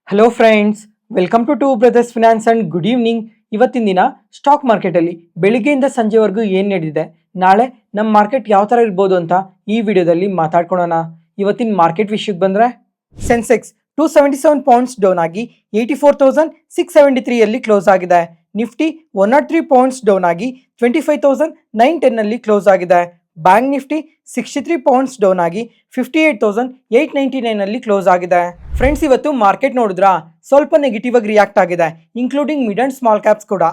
Hello friends, welcome to Two Brothers Finance and good evening. ಇವತ್ತಿನ ದಿನ stock ಮಾರ್ಕೆಟಲ್ಲಿ ಬೆಳಿಗ್ಗೆಯಿಂದ ಸಂಜೆವರೆಗೂ ಏನು ನಡೆದಿದೆ, ನಾಳೆ ನಮ್ಮ ಮಾರ್ಕೆಟ್ ಯಾವ ಥರ ಇರ್ಬೋದು ಅಂತ ಈ ವಿಡಿಯೋದಲ್ಲಿ ಮಾತಾಡ್ಕೊಳ್ಳೋಣ. ಇವತ್ತಿನ ಮಾರ್ಕೆಟ್ ವಿಷಯಕ್ಕೆ ಬಂದರೆ ಸೆನ್ಸೆಕ್ಸ್ 277 ಪಾಯಿಂಟ್ಸ್ ಡೌನ್ ಆಗಿ 84,673 ಕ್ಲೋಸ್ ಆಗಿದೆ. ನಿಫ್ಟಿ 103 ಪಾಯಿಂಟ್ಸ್ ಡೌನ್ ಆಗಿ 25,910 ಕ್ಲೋಸ್ ಆಗಿದೆ. ಬ್ಯಾಂಕ್ ನಿಫ್ಟಿ 63 ಪಾಯಿಂಟ್ಸ್ ಡೌನ್ ಆಗಿ 58,899 ಕ್ಲೋಸ್ ಆಗಿದೆ. ಫ್ರೆಂಡ್ಸ್, ಇವತ್ತು ಮಾರ್ಕೆಟ್ ನೋಡಿದ್ರಾ ಸ್ವಲ್ಪ ನೆಗೆಟಿವ್ ಆಗಿ ರಿಯಾಕ್ಟ್ ಆಗಿದೆ, including mid and small caps ಕೂಡ.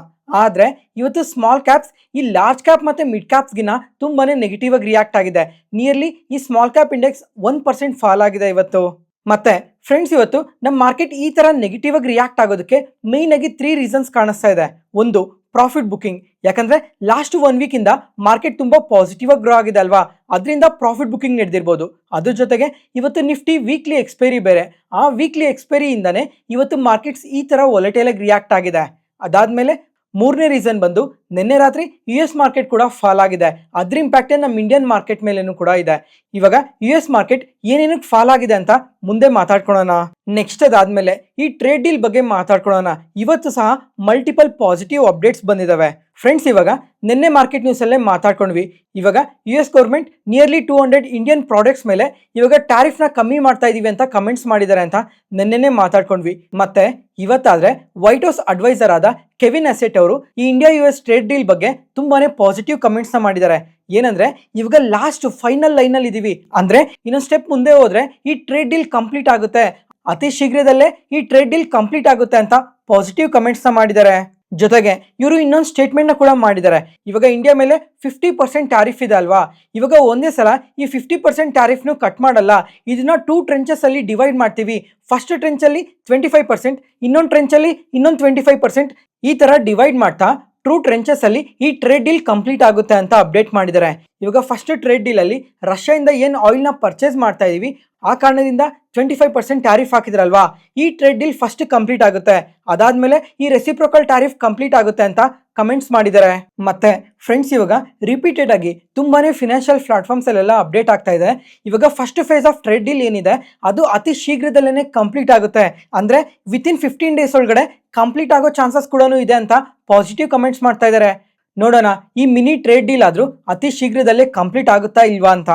ಆದರೆ ಇವತ್ತು ಸ್ಮಾಲ್ ಕ್ಯಾಪ್ಸ್ ಈ ಲಾರ್ಜ್ ಕ್ಯಾಪ್ ಮತ್ತು ಮಿಡ್ ಕ್ಯಾಪ್ಸ್ಗಿನ ತುಂಬಾ ನೆಗೆಟಿವ್ ಆಗಿ ರಿಯಾಕ್ಟ್ ಆಗಿದೆ. ನಿಯರ್ಲಿ ಈ ಸ್ಮಾಲ್ ಕ್ಯಾಪ್ ಇಂಡೆಕ್ಸ್ 1% ಫಾಲ್ ಆಗಿದೆ ಇವತ್ತು. ಮತ್ತೆ ಫ್ರೆಂಡ್ಸ್, ಇವತ್ತು ನಮ್ಮ ಮಾರ್ಕೆಟ್ ಈ ಥರ ನೆಗೆಟಿವ್ ಆಗಿ ರಿಯಾಕ್ಟ್ ಆಗೋದಕ್ಕೆ ಮೇಯ್ನ್ ಆಗಿ 3 ರೀಸನ್ಸ್ ಕಾಣಿಸ್ತಾ ಇದೆ. ಒಂದು, ಪ್ರಾಫಿಟ್ ಬುಕಿಂಗ್. ಯಾಕಂದ್ರೆ ಲಾಸ್ಟ್ 1 ವೀಕಿಂದ ಮಾರ್ಕೆಟ್ ತುಂಬಾ ಪಾಸಿಟಿವ್ ಆಗಿ ಗ್ರೋ ಆಗಿದೆ ಅಲ್ವಾ, ಅದರಿಂದ ಪ್ರಾಫಿಟ್ ಬುಕಿಂಗ್ ನಡೆದಿರ್ಬೋದು. ಅದ್ರ ಜೊತೆಗೆ ಇವತ್ತು ನಿಫ್ಟಿ ವೀಕ್ಲಿ ಎಕ್ಸ್ಪೈರಿ ಬೇರೆ, ಆ ವೀಕ್ಲಿ ಎಕ್ಸ್ಪೈರಿಯಿಂದನೇ ಇವತ್ತು ಮಾರ್ಕೆಟ್ಸ್ ಈ ಥರ ವೊಲಟೈಲ್ ಆಗಿ ರಿಯಾಕ್ಟ್ ಆಗಿದೆ. ಅದಾದ್ಮೇಲೆ ಮೂರನೇ ರೀಸನ್ ಬಂದು ನಿನ್ನೆ ರಾತ್ರಿ US ಮಾರ್ಕೆಟ್ ಕೂಡ ಫಾಲ್ ಆಗಿದೆ, ಅದ್ರ ಇಂಪ್ಯಾಕ್ಟೇ ನಮ್ಮ ಇಂಡಿಯನ್ ಮಾರ್ಕೆಟ್ ಮೇಲೇನು ಕೂಡ ಇದೆ. ಇವಾಗ US ಮಾರ್ಕೆಟ್ ಏನೇನಕ್ಕೆ ಫಾಲ್ ಆಗಿದೆ ಅಂತ ಮುಂದೆ ಮಾತಾಡ್ಕೊಳ್ಳೋಣ. ನೆಕ್ಸ್ಟ್ ಅದಾದ್ಮೇಲೆ ಈ ಟ್ರೇಡ್ ಡೀಲ್ ಬಗ್ಗೆ ಮಾತಾಡ್ಕೊಳ್ಳೋಣ. ಇವತ್ತು ಸಹ ಮಲ್ಟಿಪಲ್ ಪಾಸಿಟಿವ್ ಅಪ್ಡೇಟ್ಸ್ ಬಂದಿದ್ದಾವೆ. ಫ್ರೆಂಡ್ಸ್, ಇವಾಗ ನಿನ್ನೆ ಮಾರ್ಕೆಟ್ ನ್ಯೂಸ್ ಅಲ್ಲೇ ಮಾತಾಡ್ಕೊಂಡ್ವಿ. ಇವಾಗ US government nearly 200 Indian products ಮೇಲೆ ಇವಾಗ ಟ್ಯಾರಿಫ್ ನ ಕಮ್ಮಿ ಮಾಡ್ತಾ ಇದೀವಿ ಅಂತ ಕಮೆಂಟ್ಸ್ ಮಾಡಿದ್ದಾರೆ ಅಂತ ನಿನ್ನೆನೆ ಮಾತಾಡ್ಕೊಂಡ್ವಿ. ಮತ್ತೆ ಇವತ್ತಾದ್ರೆ ವೈಟ್ ಹೌಸ್ ಅಡ್ವೈಸರ್ ಆದ ಕೆವಿನ್ ಅಸೆಟ್ ಅವರು ಈ ಇಂಡಿಯಾ US ಟ್ರೇಡ್ ಡೀಲ್ ಬಗ್ಗೆ ತುಂಬಾನೇ ಪಾಸಿಟಿವ್ ಕಮೆಂಟ್ಸ್ ನ ಮಾಡಿದ್ದಾರೆ. ಏನಂದ್ರೆ ಇವಾಗ ಲಾಸ್ಟ್ ಫೈನಲ್ ಲೈನ್ ಅಲ್ಲಿ ಇದೀವಿ, ಅಂದ್ರೆ ಇನ್ನೊಂದು ಸ್ಟೆಪ್ ಮುಂದೆ ಹೋದ್ರೆ ಈ ಟ್ರೇಡ್ ಡೀಲ್ ಕಂಪ್ಲೀಟ್ ಆಗುತ್ತೆ, ಅತಿ ಶೀಘ್ರದಲ್ಲೇ ಈ ಟ್ರೇಡ್ ಡೀಲ್ ಕಂಪ್ಲೀಟ್ ಆಗುತ್ತೆ ಅಂತ ಪಾಸಿಟಿವ್ ಕಮೆಂಟ್ಸ್ ನ ಮಾಡಿದ್ದಾರೆ. ಜೊತೆಗೆ ಇವರು ಇನ್ನೊಂದು ಸ್ಟೇಟ್ಮೆಂಟ್ ನ ಕೂಡ ಮಾಡಿದ್ದಾರೆ. ಇವಾಗ ಇಂಡಿಯಾ ಮೇಲೆ 50% ಟ್ಯಾರಿಫ್ ಇದೆ ಅಲ್ವಾ, ಇವಾಗ ಒಂದೇ ಸಲ ಈ 50% ಟ್ಯಾರಿಫ್ ನು ಕಟ್ ಮಾಡಲ್ಲ, ಇದನ್ನ 2 ಟ್ರೆಂಚಸ್ ಅಲ್ಲಿ ಡಿವೈಡ್ ಮಾಡ್ತೀವಿ. ಫಸ್ಟ್ ಟ್ರೆಂಚ್ ಅಲ್ಲಿ 25%, ಇನ್ನೊಂದು ಟ್ರೆಂಚ್ ಅಲ್ಲಿ ಇನ್ನೊಂದು 25%, ಈ ತರ ಡಿವೈಡ್ ಮಾಡ್ತಾ ಟ್ರೂ ಟ್ರೆಂಚಸ್ ಅಲ್ಲಿ ಈ ಟ್ರೇಡ್ ಡೀಲ್ ಕಂಪ್ಲೀಟ್ ಆಗುತ್ತೆ ಅಂತ ಅಪ್ಡೇಟ್ ಮಾಡಿದ್ದಾರೆ. ಇವಾಗ ಫಸ್ಟ್ ಟ್ರೇಡ್ ಡೀಲ್ ಅಲ್ಲಿ ರಷ್ಯಾದಿಂದ ಏನು ಆಯಿಲ್ ನ ಪರ್ಚೇಸ್ ಮಾಡ್ತಾ ಇದೀವಿ, ಆ ಕಾರಣದಿಂದ 25% ಟ್ಯಾರಿಫ್ ಹಾಕಿದ್ರಲ್ವಾ, ಈ ಟ್ರೇಡ್ ಡೀಲ್ ಫಸ್ಟ್ ಕಂಪ್ಲೀಟ್ ಆಗುತ್ತೆ, ಅದಾದ್ಮೇಲೆ ಈ ರೆಸಿಪ್ರೋಕಲ್ ಟ್ಯಾರಿಫ್ ಕಂಪ್ಲೀಟ್ ಆಗುತ್ತೆ ಅಂತ ಕಮೆಂಟ್ಸ್ ಮಾಡಿದ್ದಾರೆ. ಮತ್ತೆ ಫ್ರೆಂಡ್ಸ್, ಇವಾಗ ರಿಪೀಟೆಡ್ ಆಗಿ ತುಂಬಾನೇ ಫಿನಾನ್ಷಿಯಲ್ ಪ್ಲಾಟ್ಫಾರ್ಮ್ಸ್ ಅಲ್ಲೆಲ್ಲ ಅಪ್ಡೇಟ್ ಆಗ್ತಾ ಇದೆ. ಇವಾಗ first phase of trade deal ಏನಿದೆ ಅದು ಅತಿ ಶೀಘ್ರದಲ್ಲೇ ಕಂಪ್ಲೀಟ್ ಆಗುತ್ತೆ, ಅಂದ್ರೆ ವಿತಿನ್ 15 ಡೇಸ್ ಒಳಗಡೆ ಕಂಪ್ಲೀಟ್ ಆಗೋ ಚಾನ್ಸಸ್ ಕೂಡ ಇದೆ ಅಂತ ಪಾಸಿಟಿವ್ ಕಮೆಂಟ್ಸ್ ಮಾಡ್ತಾ ಇದ್ದಾರೆ. ನೋಡೋಣ ಈ ಮಿನಿ ಟ್ರೇಡ್ ಡೀಲ್ ಆದ್ರೂ ಅತಿ ಶೀಘ್ರದಲ್ಲೇ ಕಂಪ್ಲೀಟ್ ಆಗುತ್ತಾ ಇಲ್ವಾ ಅಂತ.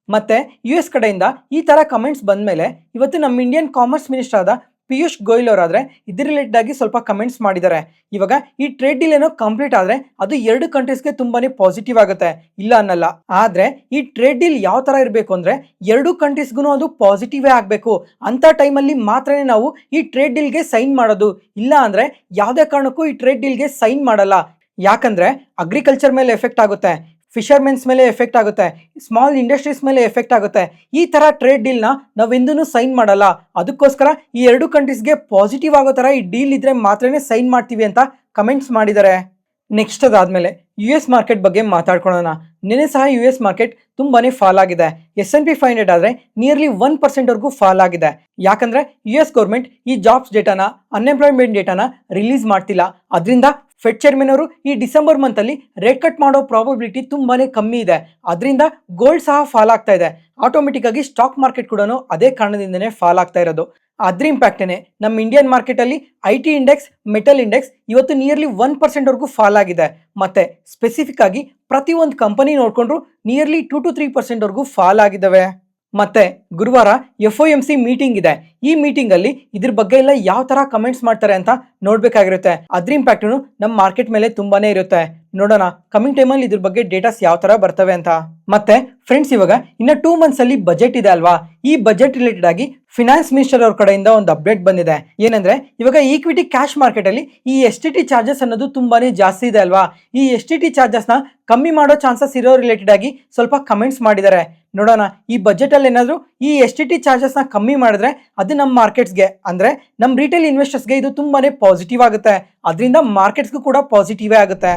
ಮತ್ತೆ US ಕಡೆಯಿಂದ ಈ ತರ ಕಮೆಂಟ್ಸ್ ಬಂದ್ಮೇಲೆ ಇವತ್ತು ನಮ್ಮ ಇಂಡಿಯನ್ ಕಾಮರ್ಸ್ ಮಿನಿಸ್ಟರ್ ಆದ ಪಿಯೂಷ್ ಗೋಯಲ್ ಅವರಾದ್ರೆ ಇದ್ರ ರಿಲೇಟೆಡ್ ಆಗಿ ಸ್ವಲ್ಪ ಕಮೆಂಟ್ಸ್ ಮಾಡಿದ್ದಾರೆ. ಇವಾಗ ಈ ಟ್ರೇಡ್ ಡೀಲ್ ಏನೋ ಕಂಪ್ಲೀಟ್ ಆದ್ರೆ ಅದು 2 ಕಂಟ್ರೀಸ್ಗೆ ತುಂಬಾನೇ ಪಾಸಿಟಿವ್ ಆಗುತ್ತೆ, ಇಲ್ಲ ಅನ್ನಲ್ಲ. ಆದ್ರೆ ಈ ಟ್ರೇಡ್ ಡೀಲ್ ಯಾವ ತರ ಇರಬೇಕು ಅಂದ್ರೆ 2 ಕಂಟ್ರೀಸ್ಗೂ ಅದು ಪಾಸಿಟಿವೇ ಆಗಬೇಕು. ಅಂತ ಟೈಮಲ್ಲಿ ಮಾತ್ರನೇ ನಾವು ಈ ಟ್ರೇಡ್ ಡೀಲ್ಗೆ ಸೈನ್ ಮಾಡೋದು, ಇಲ್ಲ ಅಂದ್ರೆ ಯಾವುದೇ ಕಾರಣಕ್ಕೂ ಈ ಟ್ರೇಡ್ ಡೀಲ್ಗೆ ಸೈನ್ ಮಾಡಲ್ಲ. ಯಾಕಂದ್ರೆ ಅಗ್ರಿಕಲ್ಚರ್ ಮೇಲೆ ಎಫೆಕ್ಟ್ ಆಗುತ್ತೆ, ಫಿಶರ್ಮೆನ್ಸ್ ಮೇಲೆ ಎಫೆಕ್ಟ್ ಆಗುತ್ತೆ, ಸ್ಮಾಲ್ ಇಂಡಸ್ಟ್ರೀಸ್ ಮೇಲೆ ಎಫೆಕ್ಟ್ ಆಗುತ್ತೆ. ಈ ತರ ಟ್ರೇಡ್ ಡೀಲ್ ನ ನಾವೆಂದೂ ಸೈನ್ ಮಾಡಲ್ಲ. ಅದಕ್ಕೋಸ್ಕರ ಈ 2 ಕಂಟ್ರೀಸ್ಗೆ ಪಾಸಿಟಿವ್ ಆಗೋ ತರ ಈ ಡೀಲ್ ಇದ್ರೆ ಮಾತ್ರನೇ ಸೈನ್ ಮಾಡ್ತೀವಿ ಅಂತ ಕಮೆಂಟ್ಸ್ ಮಾಡಿದ್ದಾರೆ. ನೆಕ್ಸ್ಟ್ ಅದಾದ್ಮೇಲೆ US ಮಾರ್ಕೆಟ್ ಬಗ್ಗೆ ಮಾತಾಡ್ಕೊಳ್ಳೋಣ. ನಿನ್ನೆ ಸಹ US ಮಾರ್ಕೆಟ್ ತುಂಬಾನೇ ಫಾಲ್ ಆಗಿದೆ. S&P 500 ಆದ್ರೆ ನಿಯರ್ಲಿ 1% ವರೆಗೂ ಫಾಲ್ ಆಗಿದೆ. ಯಾಕಂದ್ರೆ US ಗೌರ್ಮೆಂಟ್ ಈ ಜಾಬ್ಸ್ ಡೇಟಾನ, ಅನ್ಎಂಪ್ಲಾಯ್ಮೆಂಟ್ ಡೇಟಾನ ರಿಲೀಸ್ ಮಾಡ್ತಿಲ್ಲ. ಅದರಿಂದ ಫೆಡ್ ಚೇರ್ಮನ್ ಅವರು ಈ ಡಿಸೆಂಬರ್ ಮಂತ್ ಅಲ್ಲಿ ರೇಟ್ ಕಟ್ ಮಾಡೋ ಪ್ರಾಬಬಿಲಿಟಿ ತುಂಬಾನೇ ಕಮ್ಮಿ ಇದೆ. ಅದರಿಂದ ಗೋಲ್ಡ್ ಸಹ ಫಾಲ್ ಆಗ್ತಾ ಇದೆ. ಆಟೋಮೆಟಿಕ್ ಆಗಿ ಸ್ಟಾಕ್ ಮಾರ್ಕೆಟ್ ಕೂಡ ಅದೇ ಕಾರಣದಿಂದನೇ ಫಾಲ್ ಆಗ್ತಾ ಇರೋದು. ಅದ್ರ ಇಂಪ್ಯಾಕ್ಟೇನೆ ನಮ್ಮ ಇಂಡಿಯನ್ ಮಾರ್ಕೆಟ್ ಅಲ್ಲಿ IT ಇಂಡೆಕ್ಸ್, ಮೆಟಲ್ ಇಂಡೆಕ್ಸ್ ಇವತ್ತು ನಿಯರ್ಲಿ 1% ವರೆಗೂ ಫಾಲ್ ಆಗಿದೆ. ಮತ್ತೆ ಸ್ಪೆಸಿಫಿಕ್ ಆಗಿ ಪ್ರತಿ ಒಂದು ಕಂಪನಿ ನೋಡ್ಕೊಂಡ್ರು ನಿಯರ್ಲಿ 2 to 3% ವರೆಗೂ ಫಾಲ್ ಆಗಿದ್ದಾವೆ. ಮತ್ತೆ ಗುರುವಾರ FOMC ಮೀಟಿಂಗ್ ಇದೆ. ಈ ಮೀಟಿಂಗ್ ಅಲ್ಲಿ ಇದ್ರ ಬಗ್ಗೆ ಎಲ್ಲ ಯಾವ ತರ ಕಮೆಂಟ್ಸ್ ಮಾಡ್ತಾರೆ ಅಂತ ನೋಡ್ಬೇಕಾಗಿರುತ್ತೆ. ಅದ್ರ ಇಂಪ್ಯಾಕ್ಟ್ ನಮ್ಮ ಮಾರ್ಕೆಟ್ ಮೇಲೆ ತುಂಬಾನೇ ಇರುತ್ತೆ. ನೋಡೋಣ ಕಮಿಂಗ್ ಟೈಮಲ್ಲಿ ಇದ್ರ ಬಗ್ಗೆ ಡೇಟಾಸ್ ಯಾವ ತರ ಬರ್ತವೆ ಅಂತ. ಮತ್ತೆ ಫ್ರೆಂಡ್ಸ್, ಇವಾಗ ಇನ್ನ 2 ಮಂತ್ಸ್ ಅಲ್ಲಿ ಬಜೆಟ್ ಇದೆ ಅಲ್ವಾ, ಈ ಬಜೆಟ್ ರಿಲೇಟೆಡ್ ಆಗಿ ಫಿನಾನ್ಸ್ ಮಿನಿಸ್ಟರ್ ಅವ್ರ ಕಡೆಯಿಂದ ಒಂದು ಅಪ್ಡೇಟ್ ಬಂದಿದೆ. ಏನಂದ್ರೆ ಇವಾಗ ಈಕ್ವಿಟಿ ಕ್ಯಾಶ್ ಮಾರ್ಕೆಟ್ ಅಲ್ಲಿ ಈ STT ಚಾರ್ಜಸ್ ಅನ್ನೋದು ತುಂಬಾನೇ ಜಾಸ್ತಿ ಇದೆ ಅಲ್ವಾ, ಈ STT ಚಾರ್ಜಸ್ ನ ಕಮ್ಮಿ ಮಾಡೋ ಚಾನ್ಸಸ್ ಇರೋ ರಿಲೇಟೆಡ್ ಆಗಿ ಸ್ವಲ್ಪ ಕಮೆಂಟ್ಸ್ ಮಾಡಿದ್ದಾರೆ. ನೋಡೋಣ ಈ ಬಜೆಟ್ ಅಲ್ಲಿ ಏನಾದ್ರು ಈ STT ಚಾರ್ಜಸ್ ನ ಕಮ್ಮಿ ಮಾಡಿದ್ರೆ ಅದು ನಮ್ಮ ಮಾರ್ಕೆಟ್ಸ್ಗೆ, ಅಂದ್ರೆ ನಮ್ಮ ರಿಟೇಲ್ ಇನ್ವೆಸ್ಟರ್ಸ್ಗೆ ಇದು ತುಂಬಾನೇ ಪಾಸಿಟಿವ್ ಆಗುತ್ತೆ. ಅದರಿಂದ ಮಾರ್ಕೆಟ್ಸ್ಗೂ ಕೂಡ ಪಾಸಿಟಿವೇ ಆಗುತ್ತೆ.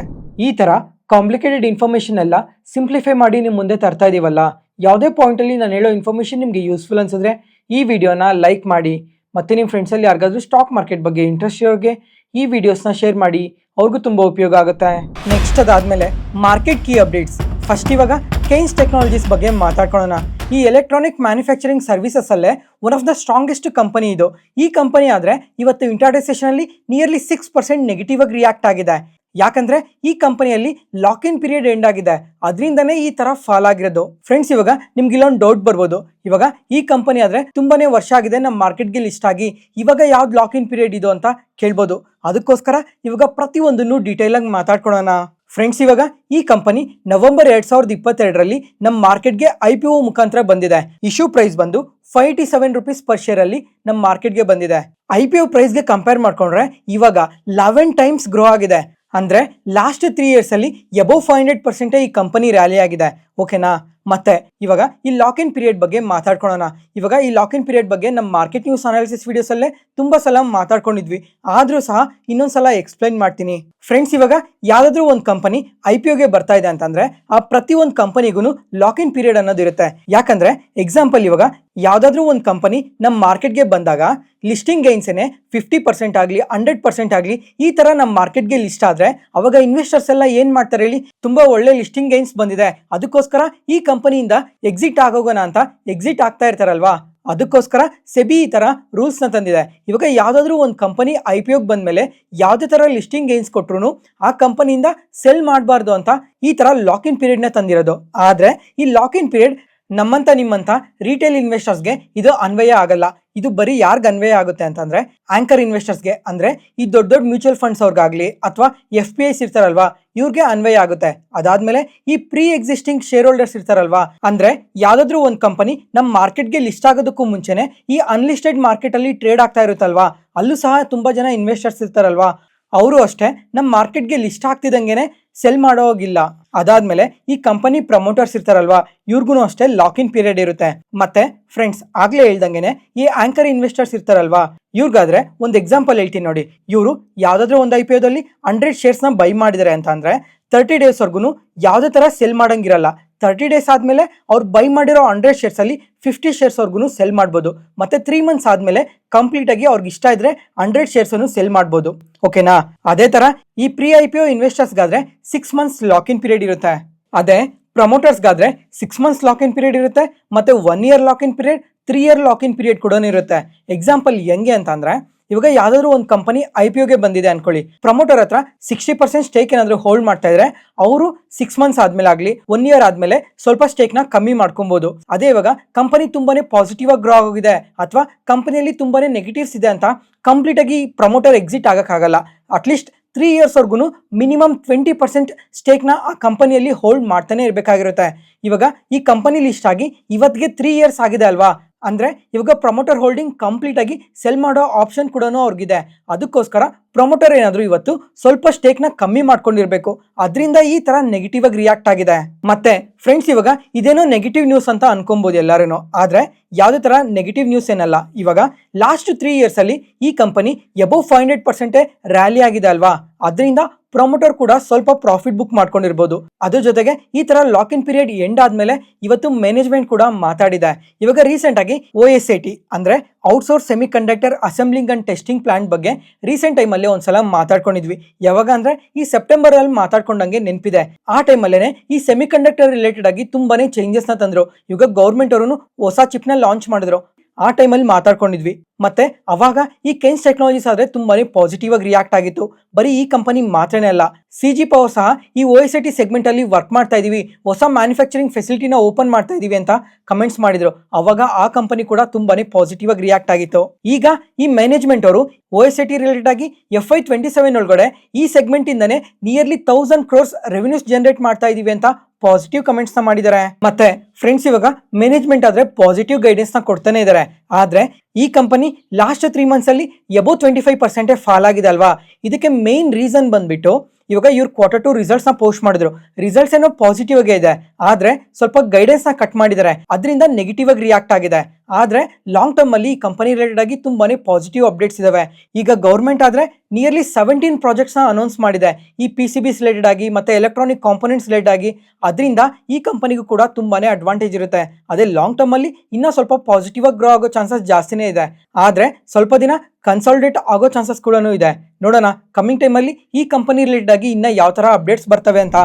ಈ ತರ ಕಾಂಪ್ಲಿಕೇಟೆಡ್ ಇನ್ಫಾರ್ಮೇಶನ್ ಎಲ್ಲ ಸಿಂಪ್ಲಿಫೈ ಮಾಡಿ ನಿಮ್ಮ ಮುಂದೆ ತರ್ತಾ ಇದೀವಲ್ಲ. ಯಾವುದೇ ಪಾಯಿಂಟಲ್ಲಿ ನಾನು ಹೇಳೋ ಇನ್ಫಾರ್ಮೇಶನ್ ನಿಮಗೆ ಯೂಸ್ಫುಲ್ ಅನ್ಸಿದ್ರೆ ಈ ವಿಡಿಯೋನ ಲೈಕ್ ಮಾಡಿ, ಮತ್ತೆ ನಿಮ್ಮ ಫ್ರೆಂಡ್ಸಲ್ಲಿ ಯಾರಿಗಾದ್ರೂ ಸ್ಟಾಕ್ ಮಾರ್ಕೆಟ್ ಬಗ್ಗೆ ಇಂಟ್ರೆಸ್ಟ್ ಇರೋರಿಗೆ ಈ ವಿಡಿಯೋಸ್ನ ಶೇರ್ ಮಾಡಿ, ಅವ್ರಿಗೂ ತುಂಬ ಉಪಯೋಗ ಆಗುತ್ತೆ. ನೆಕ್ಸ್ಟ್ ಅದಾದಮೇಲೆ ಮಾರ್ಕೆಟ್ ಕೀ ಅಪ್ಡೇಟ್ಸ್. ಫಸ್ಟ್ ಇವಾಗ ಕೈನ್ಸ್ ಟೆಕ್ನಾಲಜೀಸ್ ಬಗ್ಗೆ ಮಾತಾಡ್ಕೊಳ್ಳೋಣ. ಈ ಎಲೆಕ್ಟ್ರಾನಿಕ್ ಮ್ಯಾನುಫ್ಯಾಕ್ಚರಿಂಗ್ ಸರ್ವಿಸಸ್ ಅಲ್ಲೇ one of the strongest company ಇದು. ಈ ಕಂಪನಿ ಆದ್ರೆ ಇವತ್ತು ಇಂಟ್ರಾಡೇ ಸೆಷನ್ ಅಲ್ಲಿ ನಿಯರ್ಲಿ 6% ನೆಗೆಟಿವ್ ಆಗಿ ರಿಯಾಕ್ಟ್ ಆಗಿದೆ. ಯಾಕಂದ್ರೆ ಈ ಕಂಪನಿಯಲ್ಲಿ ಲಾಕ್ ಇನ್ ಪೀರಿಯಡ್ ಎಂಡ್ ಆಗಿದೆ, ಅದರಿಂದನೇ ಈ ತರ ಫಾಲ್ ಆಗಿರೋದು. ಫ್ರೆಂಡ್ಸ್, ಇವಾಗ ನಿಮ್ಗೆ ಇಲ್ಲೊಂದು ಡೌಟ್ ಬರ್ಬೋದು, ಇವಾಗ ಈ ಕಂಪನಿ ಆದ್ರೆ ತುಂಬಾನೇ ವರ್ಷ ಆಗಿದೆ ನಮ್ಮ ಮಾರ್ಕೆಟ್ಗೆ ಲಿಸ್ಟ್ ಆಗಿ, ಇವಾಗ ಯಾವ್ದು ಲಾಕ್ ಇನ್ ಪೀರಿಯಡ್ ಇದು ಅಂತ ಕೇಳ್ಬೋದು. ಅದಕ್ಕೋಸ್ಕರ ಇವಾಗ ಪ್ರತಿಯೊಂದನ್ನು ಡೀಟೇಲ್ ಆಗಿ ಮಾತಾಡ್ಕೊಳ್ಳೋಣ. ಫ್ರೆಂಡ್ಸ್, ಇವಾಗ ಈ ಕಂಪನಿ ನವೆಂಬರ್ 2022ರಲ್ಲಿ ನಮ್ಮ ಮಾರ್ಕೆಟ್ಗೆ IPO ಮುಖಾಂತರ ಬಂದಿದೆ. ಇಶ್ಯೂ ಪ್ರೈಸ್ ಬಂದು 587 ರುಪೀಸ್ ಪರ್ ಶೇರ್ ಅಲ್ಲಿ ನಮ್ಮ ಮಾರ್ಕೆಟ್ಗೆ ಬಂದಿದೆ. IPO ಪ್ರೈಸ್ಗೆ ಕಂಪೇರ್ ಮಾಡ್ಕೊಂಡ್ರೆ ಇವಾಗ 11 ಟೈಮ್ಸ್ ಗ್ರೋ ಆಗಿದೆ. ಅಂದ್ರೆ ಲಾಸ್ಟ್ 3 ಇಯರ್ಸ್ ಅಲ್ಲಿ ಅಬೌವ್ 500% ಈ ಕಂಪನಿ ರ್ಯಾಲಿ ಆಗಿದೆ. ಓಕೆನಾ? ಮತ್ತೆ ಇವಾಗ ಈ ಲಾಕ್ ಇನ್ ಪೀರಿಯಡ್ ಬಗ್ಗೆ ಮಾತಾಡ್ಕೊಳ್ಳೋಣ. ಇವಾಗ ಈ ಲಾಕ್ ಇನ್ ಪೀರಿಯಡ್ ಬಗ್ಗೆ ನಮ್ಮ ಮಾರ್ಕೆಟ್ ನ್ಯೂಸ್ ಅನಾಲಿಸಿಸ್ ವಿಡಿಯೋಸ್ ಅಲ್ಲೇ ತುಂಬಾ ಸಲ ಮಾತಾಡ್ಕೊಂಡಿದ್ವಿ, ಆದ್ರೂ ಸಹ ಇನ್ನೊಂದ್ಸಲ ಎಕ್ಸ್ಪ್ಲೈನ್ ಮಾಡ್ತೀನಿ. ಫ್ರೆಂಡ್ಸ್, ಇವಾಗ ಯಾವ್ದಾದ್ರು ಒಂದು ಕಂಪನಿ IPOಗೆ ಬರ್ತಾ ಇದೆ ಅಂತಂದ್ರೆ ಆ ಪ್ರತಿ ಒಂದು ಕಂಪನಿಗೂ ಲಾಕ್ ಇನ್ ಪೀರಿಯಡ್ ಅನ್ನೋದು ಇರುತ್ತೆ. ಯಾಕಂದ್ರೆ ಎಕ್ಸಾಂಪಲ್, ಇವಾಗ ಯಾವ್ದಾದ್ರು ಒಂದು ಕಂಪನಿ ನಮ್ಮ ಮಾರ್ಕೆಟ್ಗೆ ಬಂದಾಗ ಲಿಸ್ಟಿಂಗ್ ಗೈನ್ಸ್ ಏನೇ 50% ಆಗಲಿ 100% ಆಗಲಿ ಈ ತರ ನಮ್ಮ ಮಾರ್ಕೆಟ್ಗೆ ಲಿಸ್ಟ್ ಆದ್ರೆ ಅವಾಗ ಇನ್ವೆಸ್ಟರ್ಸ್ ಎಲ್ಲ ಏನ್ ಮಾಡ್ತಾರೆ ಹೇಳಿ, ತುಂಬಾ ಒಳ್ಳೆ ಲಿಸ್ಟಿಂಗ್ ಗೈನ್ಸ್ ಬಂದಿದೆ, ಅದಕ್ಕೋಸ್ಕರ ಈ ಕಂಪನಿಯಿಂದ ಎಕ್ಸಿಟ್ ಆಗೋಗೋಣ ಅಂತ ಎಕ್ಸಿಟ್ ಆಗ್ತಾ ಇರ್ತಾರಲ್ವಾ, ಅದಕ್ಕೋಸ್ಕರ ಸೆಬಿ ಈ ತರ ರೂಲ್ಸ್ ನ ತಂದಿದೆ. ಇವಾಗ ಯಾವ್ದಾದ್ರು ಒಂದು ಕಂಪನಿ IPOಗೆ ಬಂದ್ಮೇಲೆ ಯಾವುದೇ ತರ ಲಿಸ್ಟಿಂಗ್ ಗೈನ್ಸ್ ಕೊಟ್ರು ಆ ಕಂಪನಿಯಿಂದ ಸೆಲ್ ಮಾಡಬಾರ್ದು ಅಂತ ಈ ತರ ಲಾಕ್ ಇನ್ ಪೀರಿಯಡ್ ನ ತಂದಿರೋದು. ಆದ್ರೆ ಈ ಲಾಕ್ ಇನ್ ಪೀರಿಯಡ್ ನಮ್ಮಂತ ನಿಮ್ಮಂತ ರಿಟೇಲ್ ಇನ್ವೆಸ್ಟರ್ಸ್ಗೆ ಇದು ಅನ್ವಯ ಆಗಲ್ಲ. ಇದು ಬರೀ ಯಾರ್ಗ್ ಅನ್ವಯ ಆಗುತ್ತೆ ಅಂತಂದ್ರೆ ಆಂಕರ್ ಇನ್ವೆಸ್ಟರ್ಸ್ಗೆ, ಅಂದ್ರೆ ಈ ದೊಡ್ಡ ದೊಡ್ಡ ಮ್ಯೂಚುವಲ್ ಫಂಡ್ಸ್ ಅವ್ರಿಗಾಗ್ಲಿ ಅಥವಾ FPIs ಇರ್ತಾರಲ್ವಾ, ಇವ್ರಿಗೆ ಅನ್ವಯ ಆಗುತ್ತೆ. ಅದಾದ್ಮೇಲೆ ಈ ಪ್ರೀ ಎಕ್ಸಿಸ್ಟಿಂಗ್ ಶೇರ್ ಹೋಲ್ಡರ್ಸ್ ಇರ್ತಾರಲ್ವಾ, ಅಂದ್ರೆ ಯಾವ್ದಾದ್ರು ಒಂದು ಕಂಪನಿ ನಮ್ಮ ಮಾರ್ಕೆಟ್ಗೆ ಲಿಸ್ಟ್ ಆಗೋದಕ್ಕೂ ಮುಂಚೆನೆ ಈ ಅನ್ಲಿಸ್ಟೆಡ್ ಮಾರ್ಕೆಟ್ ಅಲ್ಲಿ ಟ್ರೇಡ್ ಆಗ್ತಾ ಇರುತ್ತಲ್ವಾ, ಅಲ್ಲೂ ಸಹ ತುಂಬಾ ಜನ ಇನ್ವೆಸ್ಟರ್ಸ್ ಇರ್ತಾರಲ್ವಾ, ಅವರು ಅಷ್ಟೇ ನಮ್ಮ ಮಾರ್ಕೆಟ್ಗೆ ಲಿಸ್ಟ್ ಆಗ್ತಿದಂಗೆನೆ ಸೆಲ್ ಮಾಡೋಗಿಲ್ಲ. ಅದಾದ್ಮೇಲೆ ಈ ಕಂಪನಿ ಪ್ರಮೋಟರ್ಸ್ ಇರ್ತಾರಲ್ವಾ, ಇವ್ರಿಗೂ ಅಷ್ಟೇ ಲಾಕ್ ಇನ್ ಪೀರಿಯಡ್ ಇರುತ್ತೆ. ಮತ್ತೆ ಫ್ರೆಂಡ್ಸ್, ಆಗ್ಲೇ ಹೇಳ್ದಂಗೆನೆ ಈ ಆಂಕರ್ ಇನ್ವೆಸ್ಟರ್ಸ್ ಇರ್ತಾರಲ್ವಾ, ಇವ್ರಿಗಾದ್ರೆ ಒಂದು ಎಕ್ಸಾಂಪಲ್ ಹೇಳ್ತೀನಿ ನೋಡಿ. ಇವರು ಯಾವ್ದಾದ್ರು ಒಂದು IPOದಲ್ಲಿ 100 ಶೇರ್ಸ್ ನ ಬೈ ಮಾಡಿದಾರೆ ಅಂತ ಅಂದ್ರೆ 30 ಡೇಸ್ ವರ್ಗು ಯಾವುದೇ ತರ ಸೆಲ್ ಮಾಡಂಗಿರಲ್ಲ. 30 ಡೇಸ್ ಆದ್ಮೇಲೆ ಅವ್ರು ಬೈ ಮಾಡಿರೋ 100 ಶೇರ್ಸ್ ಅಲ್ಲಿ 50 ಶೇರ್ಸ್ ವರ್ಗು ಸೆಲ್ ಮಾಡ್ಬೋದು. ಮತ್ತೆ 3 ಮಂತ್ಸ್ ಆದ್ಮೇಲೆ ಕಂಪ್ಲೀಟ್ ಆಗಿ ಅವ್ರಿಗೆ ಇಷ್ಟ ಇದ್ರೆ 100 ಶೇರ್ಸ್ ಅನ್ನು ಸೆಲ್ ಮಾಡ್ಬೋದು. ಓಕೆನಾ? ಅದೇ ತರ ಈ ಪ್ರೀ IPO ಇನ್ವೆಸ್ಟರ್ಸ್ ಗಾದ್ರೆ 6 ಮಂತ್ಸ್ ಲಾಕ್ ಇನ್ ಪೀರಿಯಡ್ ಇರುತ್ತೆ. ಅದೇ ಪ್ರಮೋಟರ್ಸ್ ಗಾದ್ರೆ 6 ಮಂತ್ಸ್ ಲಾಕ್ ಇನ್ ಪೀರಿಯಡ್ ಇರುತ್ತೆ, ಮತ್ತೆ 1 year lock in period, 3 year lock in period ಕೂಡ ಇರುತ್ತೆ. ಎಕ್ಸಾಂಪಲ್ ಹೆಂಗೆ ಅಂತ ಅಂದ್ರೆ, ಇವಾಗ ಯಾವ್ದಾದ್ರು ಒಂದು ಕಂಪನಿ IPOಗೆ ಬಂದಿದೆ ಅನ್ಕೊಳ್ಳಿ, ಪ್ರಮೋಟರ್ ಹತ್ರ 60% ಸ್ಟೇಕ್ ಏನಾದ್ರು ಹೋಲ್ಡ್ ಮಾಡ್ತಾ ಇದ್ರೆ ಅವರು 6 ಮಂತ್ಸ್ ಆದ್ಮೇಲೆ ಆಗ್ಲಿ 1 ಇಯರ್ ಆದ್ಮೇಲೆ ಸ್ವಲ್ಪ ಸ್ಟೇಕ್ ನ ಕಮ್ಮಿ ಮಾಡ್ಕೊಬಹುದು. ಅದೇ ಇವಾಗ ಕಂಪನಿ ತುಂಬಾನೇ ಪಾಸಿಟಿವ್ ಆಗಿ ಗ್ರೋ ಆಗಿದೆ ಅಥವಾ ಕಂಪನಿಯಲ್ಲಿ ತುಂಬಾನೇ ನೆಗೆಟಿವ್ಸ್ ಇದೆ ಅಂತ ಕಂಪ್ಲೀಟ್ ಆಗಿ ಪ್ರಮೋಟರ್ ಎಕ್ಸಿಟ್ ಆಗಕ್ಕಾಗಲ್ಲ. ಅಟ್ಲೀಸ್ಟ್ 3 ಇಯರ್ಸ್ ವರ್ಗು ಮಿನಿಮಮ್ 20% ಸ್ಟೇಕ್ ನ ಆ ಕಂಪನಿಯಲ್ಲಿ ಹೋಲ್ಡ್ ಮಾಡ್ತಾನೆ ಇರಬೇಕಾಗಿರುತ್ತೆ. ಇವಾಗ ಈ ಕಂಪನಿ ಲಿಸ್ಟ್ ಆಗಿ ಇವತ್ತಿಗೆ 3 ಇಯರ್ಸ್ ಆಗಿದೆ ಅಲ್ವಾ, ಅಂದ್ರೆ ಇವಾಗ ಪ್ರಮೋಟರ್ ಹೋಲ್ಡಿಂಗ್ ಕಂಪ್ಲೀಟ್ ಆಗಿ ಸೆಲ್ ಮಾಡೋ ಆಪ್ಷನ್ ಕೂಡ ಅವ್ರಿಗಿದೆ. ಅದಕ್ಕೋಸ್ಕರ ಪ್ರಮೋಟರ್ ಏನಾದ್ರು ಇವತ್ತು ಸ್ವಲ್ಪ ಸ್ಟೇಕ್ ನ ಕಮ್ಮಿ ಮಾಡ್ಕೊಂಡಿರ್ಬೇಕು, ಅದರಿಂದ ಈ ತರ ನೆಗೆಟಿವ್ ಆಗಿ ರಿಯಾಕ್ಟ್ ಆಗಿದೆ. ಮತ್ತೆ ಫ್ರೆಂಡ್ಸ್, ಇವಾಗ ಇದೇನೋ ನೆಗೆಟಿವ್ ನ್ಯೂಸ್ ಅಂತ ಅನ್ಕೊಬಹುದು ಎಲ್ಲಾರು, ಆದ್ರೆ ಯಾವುದೇ ತರ ನೆಗೆಟಿವ್ ನ್ಯೂಸ್ ಏನಲ್ಲ. ಇವಾಗ ಲಾಸ್ಟ್ 3 ಇಯರ್ಸ್ ಅಲ್ಲಿ ಈ ಕಂಪನಿ ಅಬೌವ್ 500% ರ್ಯಾಲಿ ಆಗಿದೆ ಅಲ್ವಾ, ಅದರಿಂದ ಪ್ರಮೋಟರ್ ಕೂಡ ಸ್ವಲ್ಪ ಪ್ರಾಫಿಟ್ ಬುಕ್ ಮಾಡ್ಕೊಂಡಿರ್ಬೋದು. ಅದ್ರ ಜೊತೆಗೆ ಈ ತರ ಲಾಕ್ ಇನ್ ಪೀರಿಯಡ್ ಎಂಡ್ ಆದ್ಮೇಲೆ ಇವತ್ತು ಮ್ಯಾನೇಜ್ಮೆಂಟ್ ಕೂಡ ಮಾತಾಡಿದೆ. ಇವಾಗ ರೀಸೆಂಟ್ ಆಗಿ OSAT ಅಂದ್ರೆ outsource semi conductor assembling and testing plant ಬಗ್ಗೆ ರೀಸೆಂಟ್ ಟೈಮ್ ಅಲ್ಲಿ ಒಂದ್ಸಲ ಮಾತಾಡ್ಕೊಂಡಿದ್ವಿ. ಯಾವಾಗ ಅಂದ್ರೆ ಈ ಸೆಪ್ಟೆಂಬರ್ ಅಲ್ಲಿ ಮಾತಾಡ್ಕೊಂಡಂಗೆ ನೆನಪಿದೆ. ಆ ಟೈಮ್ ಅಲ್ಲೇನೆ ಈ ಸೆಮಿ ಕಂಡಕ್ಟರ್ ರಿಲೇಟೆಡ್ ಆಗಿ ತುಂಬಾನೇ ಚೇಂಜಸ್ ನ ತಂದ್ರು. ಇವಾಗ ಗೌರ್ಮೆಂಟ್ ಅವರು ಹೊಸ ಚಿಪ್ ನ ಲಾಂಚ್ ಮಾಡಿದ್ರು, ಆ ಟೈಮಲ್ಲಿ ಮಾತಾಡ್ಕೊಂಡಿದ್ವಿ. ಮತ್ತೆ ಅವಾಗ ಈ ಕೆನ್ಸ್ ಟೆಕ್ನಾಲಜೀಸ್ ಆದ್ರೆ ತುಂಬಾನೇ ಪಾಸಿಟಿವ್ ಆಗಿ ರಿಯಾಕ್ಟ್ ಆಗಿತ್ತು. ಬರೀ ಈ ಕಂಪನಿ ಮಾತ್ರನೇ ಅಲ್ಲ, CG ಪವರ್ ಸಹ ಈ OSAT ಸೆಗ್ಮೆಂಟ್ ಅಲ್ಲಿ ವರ್ಕ್ ಮಾಡ್ತಾ ಇದೀವಿ, ಹೊಸ ಮ್ಯಾನುಫ್ಯಾಕ್ಚರಿಂಗ್ ಫೆಸಿಲಿಟಿನ ಓಪನ್ ಮಾಡ್ತಾ ಇದೀವಿ ಅಂತ ಕಮೆಂಟ್ಸ್ ಮಾಡಿದ್ರು. ಅವಾಗ ಆ ಕಂಪನಿ ಕೂಡ ತುಂಬಾನೇ ಪಾಸಿಟಿವ್ ಆಗಿ ರಿಯಾಕ್ಟ್ ಆಗಿತ್ತು. ಈಗ ಈ ಮ್ಯಾನೇಜ್ಮೆಂಟ್ ಅವರು OSAT ರಿಲೇಟೆಡ್ ಆಗಿ FY27 ಒಳಗಡೆ ಈ ಸೆಗ್ಮೆಂಟ್ ಇಂದಾನೆ ನಿಯರ್ಲಿ 1000 crores ರೆವಿನ್ಯೂಸ್ ಜನರೇಟ್ ಮಾಡ್ತಾ ಇದೀವಿ ಅಂತ ಪಾಸಿಟಿವ್ ಕಮೆಂಟ್ಸ್ ನ ಮಾಡಿದ್ದಾರೆ. ಮತ್ತೆ ಫ್ರೆಂಡ್ಸ್, ಇವಾಗ ಮ್ಯಾನೇಜ್ಮೆಂಟ್ ಆದ್ರೆ ಪಾಸಿಟಿವ್ ಗೈಡೆನ್ಸ್ ನ ಕೊಡ್ತಾನೆ ಇದ್ದಾರೆ. ಆದ್ರೆ ಈ ಕಂಪನಿ ಲಾಸ್ಟ್ 3 ಮಂತ್ಸ್ ಅಲ್ಲಿ ಅಬೌವ್ 25% ಫಾಲ್ ಆಗಿದೆ ಅಲ್ವಾ, ಇದಕ್ಕೆ ಮೇನ್ ರೀಸನ್ ಬಂದ್ಬಿಟ್ಟು ಇವಾಗ ಇವ್ರು Q2 ರಿಸಲ್ಟ್ಸ್ ನ ಪೋಸ್ಟ್ ಮಾಡಿದ್ರು. ರಿಸಲ್ಟ್ಸ್ ಏನೋ ಪಾಸಿಟಿವ್ ಆಗಿ ಇದೆ, ಆದ್ರೆ ಸ್ವಲ್ಪ ಗೈಡೆನ್ಸ್ ನ ಕಟ್ ಮಾಡಿದ್ದಾರೆ, ಅದರಿಂದ ನೆಗೆಟಿವ್ ಆಗಿ ರಿಯಾಕ್ಟ್ ಆಗಿದೆ. ಆದ್ರೆ ಲಾಂಗ್ ಟರ್ಮ್ ಅಲ್ಲಿ ಈ ಕಂಪನಿ ರಿಲೇಟೆಡ್ ಆಗಿ ತುಂಬಾನೇ ಪಾಸಿಟಿವ್ ಅಪ್ಡೇಟ್ಸ್ ಇದಾವೆ. ಈಗ ಗೌರ್ಮೆಂಟ್ ಆದ್ರೆ ನಿಯರ್ಲಿ 17 ಪ್ರಾಜೆಕ್ಟ್ಸ್ ನ ಅನೌನ್ಸ್ ಮಾಡಿದೆ, ಈ PCBs ರಿಲೇಟೆಡ್ ಆಗಿ ಮತ್ತೆ ಎಲೆಕ್ಟ್ರಾನಿಕ್ ಕಾಂಪೋನೆಂಟ್ಸ್ ರಿಲೇಟೆಡ್ ಆಗಿ. ಅದರಿಂದ ಈ ಕಂಪನಿಗೂ ಕೂಡ ತುಂಬಾನೇ ಅಡ್ವಾಂಟೇಜ್ ಇರುತ್ತೆ. ಅದೇ ಲಾಂಗ್ ಟರ್ಮ್ ಅಲ್ಲಿ ಇನ್ನೂ ಸ್ವಲ್ಪ ಪಾಸಿಟಿವ್ ಆಗಿ ಗ್ರೋ ಆಗೋ ಚಾನ್ಸಸ್ ಜಾಸ್ತಿನೇ ಇದೆ. ಆದ್ರೆ ಸ್ವಲ್ಪ ದಿನ ಕನ್ಸಾಲಿಡೇಟ್ ಆಗೋ ಚಾನ್ಸಸ್ ಕೂಡ ಇದೆ. ನೋಡೋಣ ಕಮಿಂಗ್ ಟೈಮ್ ಅಲ್ಲಿ ಈ ಕಂಪನಿ ರಿಲೇಟೆಡ್ ಆಗಿ ಇನ್ನ ಯಾವ ತರ ಅಪ್ಡೇಟ್ಸ್ ಬರ್ತವೆ ಅಂತ.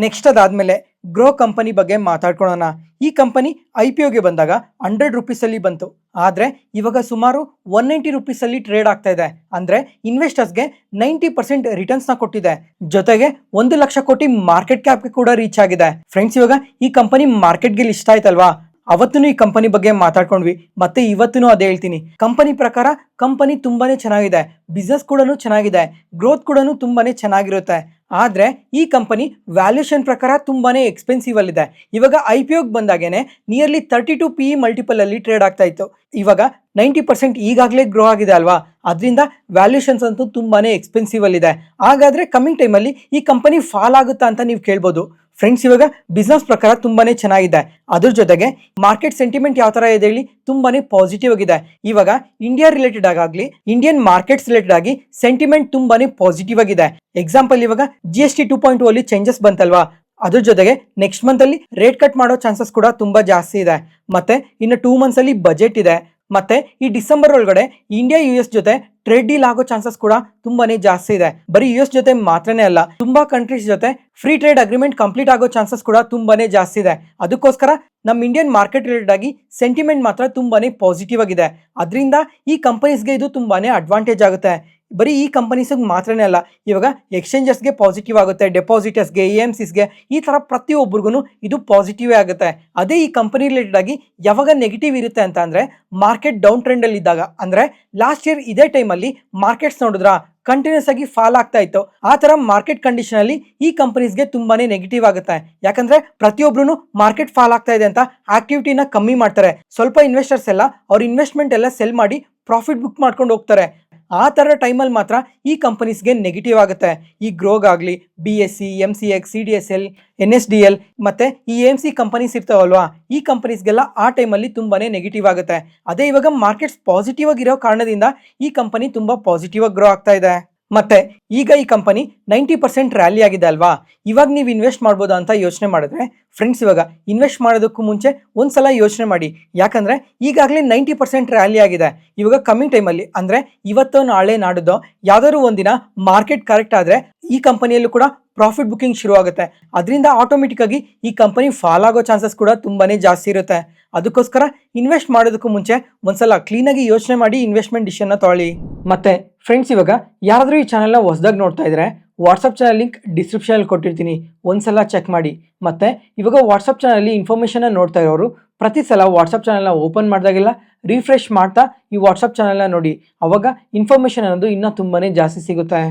ನೆಕ್ಸ್ಟ್ ಅದಾದ್ಮೇಲೆ ಗ್ರೋ ಕಂಪನಿ ಬಗ್ಗೆ ಮಾತಾಡ್ಕೊಳ್ಳೋಣ. ಈ ಕಂಪನಿ IPOಗೆ ಬಂದಾಗ 100 ರೂಪೀಸಲ್ಲಿ ಬಂತು, ಆದರೆ ಇವಾಗ ಸುಮಾರು 190 ರೂಪೀಸಲ್ಲಿ ಟ್ರೇಡ್ ಆಗ್ತಾ ಇದೆ. ಅಂದರೆ ಇನ್ವೆಸ್ಟರ್ಸ್ಗೆ 90% ರಿಟರ್ನ್ಸ್ನ ಕೊಟ್ಟಿದೆ. ಜೊತೆಗೆ 1 ಲಕ್ಷ ಕೋಟಿ ಮಾರ್ಕೆಟ್ ಕ್ಯಾಪ್ಗೆ ಕೂಡ ರೀಚ್ ಆಗಿದೆ. ಫ್ರೆಂಡ್ಸ್, ಇವಾಗ ಈ ಕಂಪನಿ ಮಾರ್ಕೆಟ್ಗೆ ಲಿಸ್ಟ್ ಆಯ್ತಲ್ವಾ, ಅವತ್ತೂ ಈ ಕಂಪನಿ ಬಗ್ಗೆ ಮಾತಾಡ್ಕೊಂಡ್ವಿ, ಮತ್ತೆ ಇವತ್ತೂ ಅದೇ ಹೇಳ್ತೀನಿ. ಕಂಪನಿ ಪ್ರಕಾರ ಕಂಪನಿ ತುಂಬಾನೇ ಚೆನ್ನಾಗಿದೆ, ಬಿಸ್ನೆಸ್ ಕೂಡ ಚೆನ್ನಾಗಿದೆ, ಗ್ರೋತ್ ಕೂಡ ತುಂಬಾನೇ ಚೆನ್ನಾಗಿರುತ್ತೆ. ಆದರೆ ಈ ಕಂಪನಿ ವ್ಯಾಲ್ಯೂಷನ್ ಪ್ರಕಾರ ತುಂಬಾನೇ ಎಕ್ಸ್ಪೆನ್ಸಿವ್ ಅಲ್ಲಿದೆ. ಇವಾಗ IPOಗೆ ಬಂದಾಗೇನೆ ನಿಯರ್ಲಿ 32 PE ಮಲ್ಟಿಪಲ್ ಅಲ್ಲಿ ಟ್ರೇಡ್ ಆಗ್ತಾ ಇತ್ತು. ಇವಾಗ 90% ಈಗಾಗಲೇ ಗ್ರೋ ಆಗಿದೆ ಅಲ್ವಾ, ಅದರಿಂದ ವ್ಯಾಲ್ಯೂಷನ್ಸ್ ಅಂತೂ ತುಂಬಾನೇ ಎಕ್ಸ್ಪೆನ್ಸಿವ್ ಅಲ್ಲಿದೆ. ಹಾಗಾದ್ರೆ ಕಮಿಂಗ್ ಟೈಮಲ್ಲಿ ಈ ಕಂಪನಿ ಫಾಲ್ ಆಗುತ್ತಾ ಅಂತ ನೀವು ಕೇಳ್ಬೋದು. ಫ್ರೆಂಡ್ಸ್, ಇವಾಗ ಬಿಸ್ನೆಸ್ ಪ್ರಕಾರ ತುಂಬಾನೇ ಚೆನ್ನಾಗಿದೆ. ಅದ್ರ ಜೊತೆಗೆ ಮಾರ್ಕೆಟ್ ಸೆಂಟಿಮೆಂಟ್ ಯಾವ ತರ ಇದೆ ಹೇಳಿ, ತುಂಬಾನೇ ಪಾಸಿಟಿವ್ ಆಗಿದೆ. ಇವಾಗ ಇಂಡಿಯಾ ರಿಲೇಟೆಡ್ ಆಗಲಿ ಇಂಡಿಯನ್ ಮಾರ್ಕೆಟ್ಸ್ ರಿಲೇಟೆಡ್ ಆಗಿ ಸೆಂಟಿಮೆಂಟ್ ತುಂಬಾನೇ ಪಾಸಿಟಿವ್ ಆಗಿದೆ. ಎಕ್ಸಾಂಪಲ್, ಇವಾಗ GST 2.2 ಅಲ್ಲಿ ಚೇಂಜಸ್ ಬಂತಲ್ವಾ, ಅದ್ರ ಜೊತೆಗೆ ನೆಕ್ಸ್ಟ್ ಮಂತ್ ಅಲ್ಲಿ ರೇಟ್ ಕಟ್ ಮಾಡೋ ಚಾನ್ಸಸ್ ಕೂಡ ತುಂಬಾ ಜಾಸ್ತಿ ಇದೆ. ಮತ್ತೆ ಇನ್ನು 2 ಮಂತ್ಸ್ ಅಲ್ಲಿ ಬಜೆಟ್ ಇದೆ. ಮತ್ತೆ ಈ ಡಿಸೆಂಬರ್ ಒಳಗಡೆ ಇಂಡಿಯಾ US ಜೊತೆ ಟ್ರೇಡ್ ಡೀಲ್ ಆಗೋ ಚಾನ್ಸಸ್ ಕೂಡ ತುಂಬಾನೇ ಜಾಸ್ತಿ ಇದೆ. ಬರೀ US ಜೊತೆ ಮಾತ್ರನೇ ಅಲ್ಲ, ತುಂಬಾ ಕಂಟ್ರೀಸ್ ಜೊತೆ ಫ್ರೀ ಟ್ರೇಡ್ ಅಗ್ರಿಮೆಂಟ್ ಕಂಪ್ಲೀಟ್ ಆಗೋ ಚಾನ್ಸಸ್ ಕೂಡ ತುಂಬಾನೇ ಜಾಸ್ತಿ ಇದೆ. ಅದಕ್ಕೋಸ್ಕರ ನಮ್ಮ ಇಂಡಿಯನ್ ಮಾರ್ಕೆಟ್ ರಿಲೇಟೆಡ್ ಆಗಿ ಸೆಂಟಿಮೆಂಟ್ ಮಾತ್ರ ತುಂಬಾನೇ ಪಾಸಿಟಿವ್ ಆಗಿದೆ. ಅದರಿಂದ ಈ ಕಂಪನೀಸ್ಗೆ ಇದು ತುಂಬಾನೇ ಅಡ್ವಾಂಟೇಜ್ ಆಗುತ್ತೆ. ಬರೀ ಈ ಕಂಪನೀಸ್ಗೆ ಮಾತ್ರನೇ ಅಲ್ಲ, ಇವಾಗ ಎಕ್ಸ್ಚೇಂಜರ್ಸ್ಗೆ ಪಾಸಿಟಿವ್ ಆಗುತ್ತೆ, ಡೆಪಾಸಿಟರ್ಸ್ಗೆ, AMCಸ್ಗೆ, ಈ ಥರ ಪ್ರತಿಯೊಬ್ಬರಿಗೂ ಇದು ಪಾಸಿಟಿವ್ ಆಗುತ್ತೆ. ಅದೇ ಈ ಕಂಪನಿ ರಿಲೇಟೆಡ್ ಆಗಿ ಯಾವಾಗ ನೆಗೆಟಿವ್ ಇರುತ್ತೆ ಅಂತ ಅಂದರೆ, ಮಾರ್ಕೆಟ್ ಡೌನ್ ಟ್ರೆಂಡಲ್ಲಿ ಇದ್ದಾಗ. ಅಂದರೆ ಲಾಸ್ಟ್ ಇಯರ್ ಇದೇ ಟೈಮಲ್ಲಿ ಮಾರ್ಕೆಟ್ಸ್ ನೋಡಿದ್ರ ಕಂಟಿನ್ಯೂಸ್ ಆಗಿ ಫಾಲ್ ಆಗ್ತಾ ಇತ್ತು. ಆ ಥರ ಮಾರ್ಕೆಟ್ ಕಂಡೀಷನ್ ಅಲ್ಲಿ ಈ ಕಂಪನೀಸ್ಗೆ ತುಂಬಾನೇ ನೆಗೆಟಿವ್ ಆಗುತ್ತೆ. ಯಾಕಂದ್ರೆ ಪ್ರತಿಯೊಬ್ರು ಮಾರ್ಕೆಟ್ ಫಾಲ್ ಆಗ್ತಾ ಇದೆ ಅಂತ ಆಕ್ಟಿವಿಟಿನ ಕಮ್ಮಿ ಮಾಡ್ತಾರೆ. ಸ್ವಲ್ಪ ಇನ್ವೆಸ್ಟರ್ಸ್ ಎಲ್ಲ ಅವ್ರ ಇನ್ವೆಸ್ಟ್ಮೆಂಟ್ ಎಲ್ಲ ಸೆಲ್ ಮಾಡಿ ಪ್ರಾಫಿಟ್ ಬುಕ್ ಮಾಡ್ಕೊಂಡು ಹೋಗ್ತಾರೆ. ಆ ಥರ ಟೈಮಲ್ಲಿ ಮಾತ್ರ ಈ ಕಂಪನೀಸ್ಗೆ ನೆಗೆಟಿವ್ ಆಗುತ್ತೆ. ಈ ಗ್ರೋಗಾಗಲಿ, BSE, MCX, CDSL, NSDL ಮತ್ತು ಈ AMC ಕಂಪನೀಸ್ ಇರ್ತಾವಲ್ವಾ, ಈ ಕಂಪನೀಸ್ಗೆಲ್ಲ ಆ ಟೈಮಲ್ಲಿ ತುಂಬಾನೇ ನೆಗೆಟಿವ್ ಆಗುತ್ತೆ. ಅದೇ ಇವಾಗ ಮಾರ್ಕೆಟ್ಸ್ ಪಾಸಿಟಿವ್ ಆಗಿರೋ ಕಾರಣದಿಂದ ಈ ಕಂಪನಿ ತುಂಬ ಪಾಸಿಟಿವ್ ಆಗಿ ಗ್ರೋ ಆಗ್ತಾ ಇದೆ. ಮತ್ತೆ ಈಗ ಈ ಕಂಪನಿ 90% ರ್ಯಾಲಿ ಆಗಿದೆ ಅಲ್ವಾ, ಇವಾಗ ನೀವು ಇನ್ವೆಸ್ಟ್ ಮಾಡ್ಬೋದಾ ಅಂತ ಯೋಚನೆ ಮಾಡಿದ್ರೆ, ಫ್ರೆಂಡ್ಸ್, ಇವಾಗ ಇನ್ವೆಸ್ಟ್ ಮಾಡೋದಕ್ಕೂ ಮುಂಚೆ ಒಂದ್ಸಲ ಯೋಚನೆ ಮಾಡಿ. ಯಾಕಂದ್ರೆ ಈಗಾಗಲೇ 90% ರ್ಯಾಲಿ ಆಗಿದೆ. ಇವಾಗ ಕಮ್ಮಿಂಗ್ ಟೈಮಲ್ಲಿ ಅಂದರೆ ಇವತ್ತು, ನಾಳೆ, ನಾಡಿದ್ದು ಯಾವ್ದಾದ್ರು ಒಂದಿನ ಮಾರ್ಕೆಟ್ ಕರೆಕ್ಟ್ ಆದರೆ ಈ ಕಂಪನಿಯಲ್ಲೂ ಕೂಡ ಪ್ರಾಫಿಟ್ ಬುಕಿಂಗ್ ಶುರು ಆಗುತ್ತೆ. ಅದರಿಂದ ಆಟೋಮೆಟಿಕ್ ಆಗಿ ಈ ಕಂಪನಿ ಫಾಲ್ ಆಗೋ ಚಾನ್ಸಸ್ ಕೂಡ ತುಂಬಾನೇ ಜಾಸ್ತಿ ಇರುತ್ತೆ. ಅದಕ್ಕೋಸ್ಕರ ಇನ್ವೆಸ್ಟ್ ಮಾಡೋದಕ್ಕೂ ಮುಂಚೆ ಒಂದ್ಸಲ ಕ್ಲೀನಾಗಿ ಯೋಚನೆ ಮಾಡಿ ಇನ್ವೆಸ್ಟ್ಮೆಂಟ್ ಡಿಸಿಷನ್ನ ತೊಗೊಳ್ಳಿ. ಮತ್ತೆ ಫ್ರೆಂಡ್ಸ್, ಇವಾಗ ಯಾರಾದರೂ ಈ ಚಾನಲ್ನ ಹೊಸದಾಗಿ ನೋಡ್ತಾ ಇದ್ರೆ ವಾಟ್ಸಪ್ ಚಾನಲ್ ಲಿಂಕ್ ಡಿಸ್ಕ್ರಿಪ್ಷನಲ್ಲಿ ಕೊಟ್ಟಿರ್ತೀನಿ, ಒಂದ್ಸಲ ಚೆಕ್ ಮಾಡಿ. ಮತ್ತೆ ಇವಾಗ ವಾಟ್ಸಪ್ ಚಾನಲ್ಲಿ ಇನ್ಫಾರ್ಮೇಷನ್ನ ನೋಡ್ತಾ ಇರೋರು ಪ್ರತಿ ಸಲ ವಾಟ್ಸಪ್ ಚಾನಲ್ನ ಓಪನ್ ಮಾಡಿದಾಗೆಲ್ಲ ರಿಫ್ರೆಶ್ ಮಾಡ್ತಾ ಈ ವಾಟ್ಸಪ್ ಚಾನಲ್ನ ನೋಡಿ, ಅವಾಗ ಇನ್ಫಾರ್ಮೇಷನ್ ಅನ್ನೋದು ಇನ್ನೂ ತುಂಬಾನೇ ಜಾಸ್ತಿ ಸಿಗುತ್ತೆ.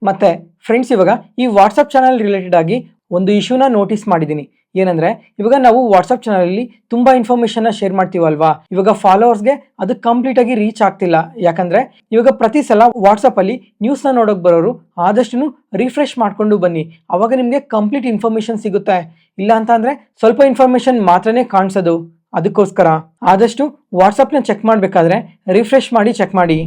ಮತ್ತೆ ಫ್ರೆಂಡ್ಸ್, ಇವಾಗ ಈ ವಾಟ್ಸಪ್ ಚಾನಲ್ ರಿಲೇಟೆಡ್ ಆಗಿ ಒಂದು ಇಶ್ಯೂನ ನೋಟಿಸ್ ಮಾಡಿದ್ದೀನಿ. ಏನಂದ್ರೆ, ಇವಾಗ ನಾವು ವಾಟ್ಸಪ್ ಚಾನಲಲ್ಲಿ ತುಂಬಾ ಇನ್ಫಾರ್ಮೇಷನ್ನ ಶೇರ್ ಮಾಡ್ತೀವಲ್ವಾ, ಇವಾಗ ಫಾಲೋವರ್ಸ್ಗೆ ಅದು ಕಂಪ್ಲೀಟ್ ಆಗಿ ರೀಚ್ ಆಗ್ತಿಲ್ಲ. ಯಾಕಂದ್ರೆ ಇವಾಗ ಪ್ರತಿ ಸಲ ವಾಟ್ಸಪ್ ಅಲ್ಲಿ ನ್ಯೂಸ್ನ ನೋಡೋಕೆ ಬರೋರು ಆದಷ್ಟು ರಿಫ್ರೆಶ್ ಮಾಡ್ಕೊಂಡು ಬನ್ನಿ, ಅವಾಗ ನಿಮಗೆ ಕಂಪ್ಲೀಟ್ ಇನ್ಫಾರ್ಮೇಷನ್ ಸಿಗುತ್ತೆ. ಇಲ್ಲ ಅಂತ ಅಂದ್ರೆ ಸ್ವಲ್ಪ ಇನ್ಫಾರ್ಮೇಷನ್ ಮಾತ್ರನೇ ಕಾಣಿಸೋದು. ಅದಕ್ಕೋಸ್ಕರ ಆದಷ್ಟು ವಾಟ್ಸಪ್ನ ಚೆಕ್ ಮಾಡಬೇಕಾದ್ರೆ ರಿಫ್ರೆಶ್ ಮಾಡಿ ಚೆಕ್ ಮಾಡಿ.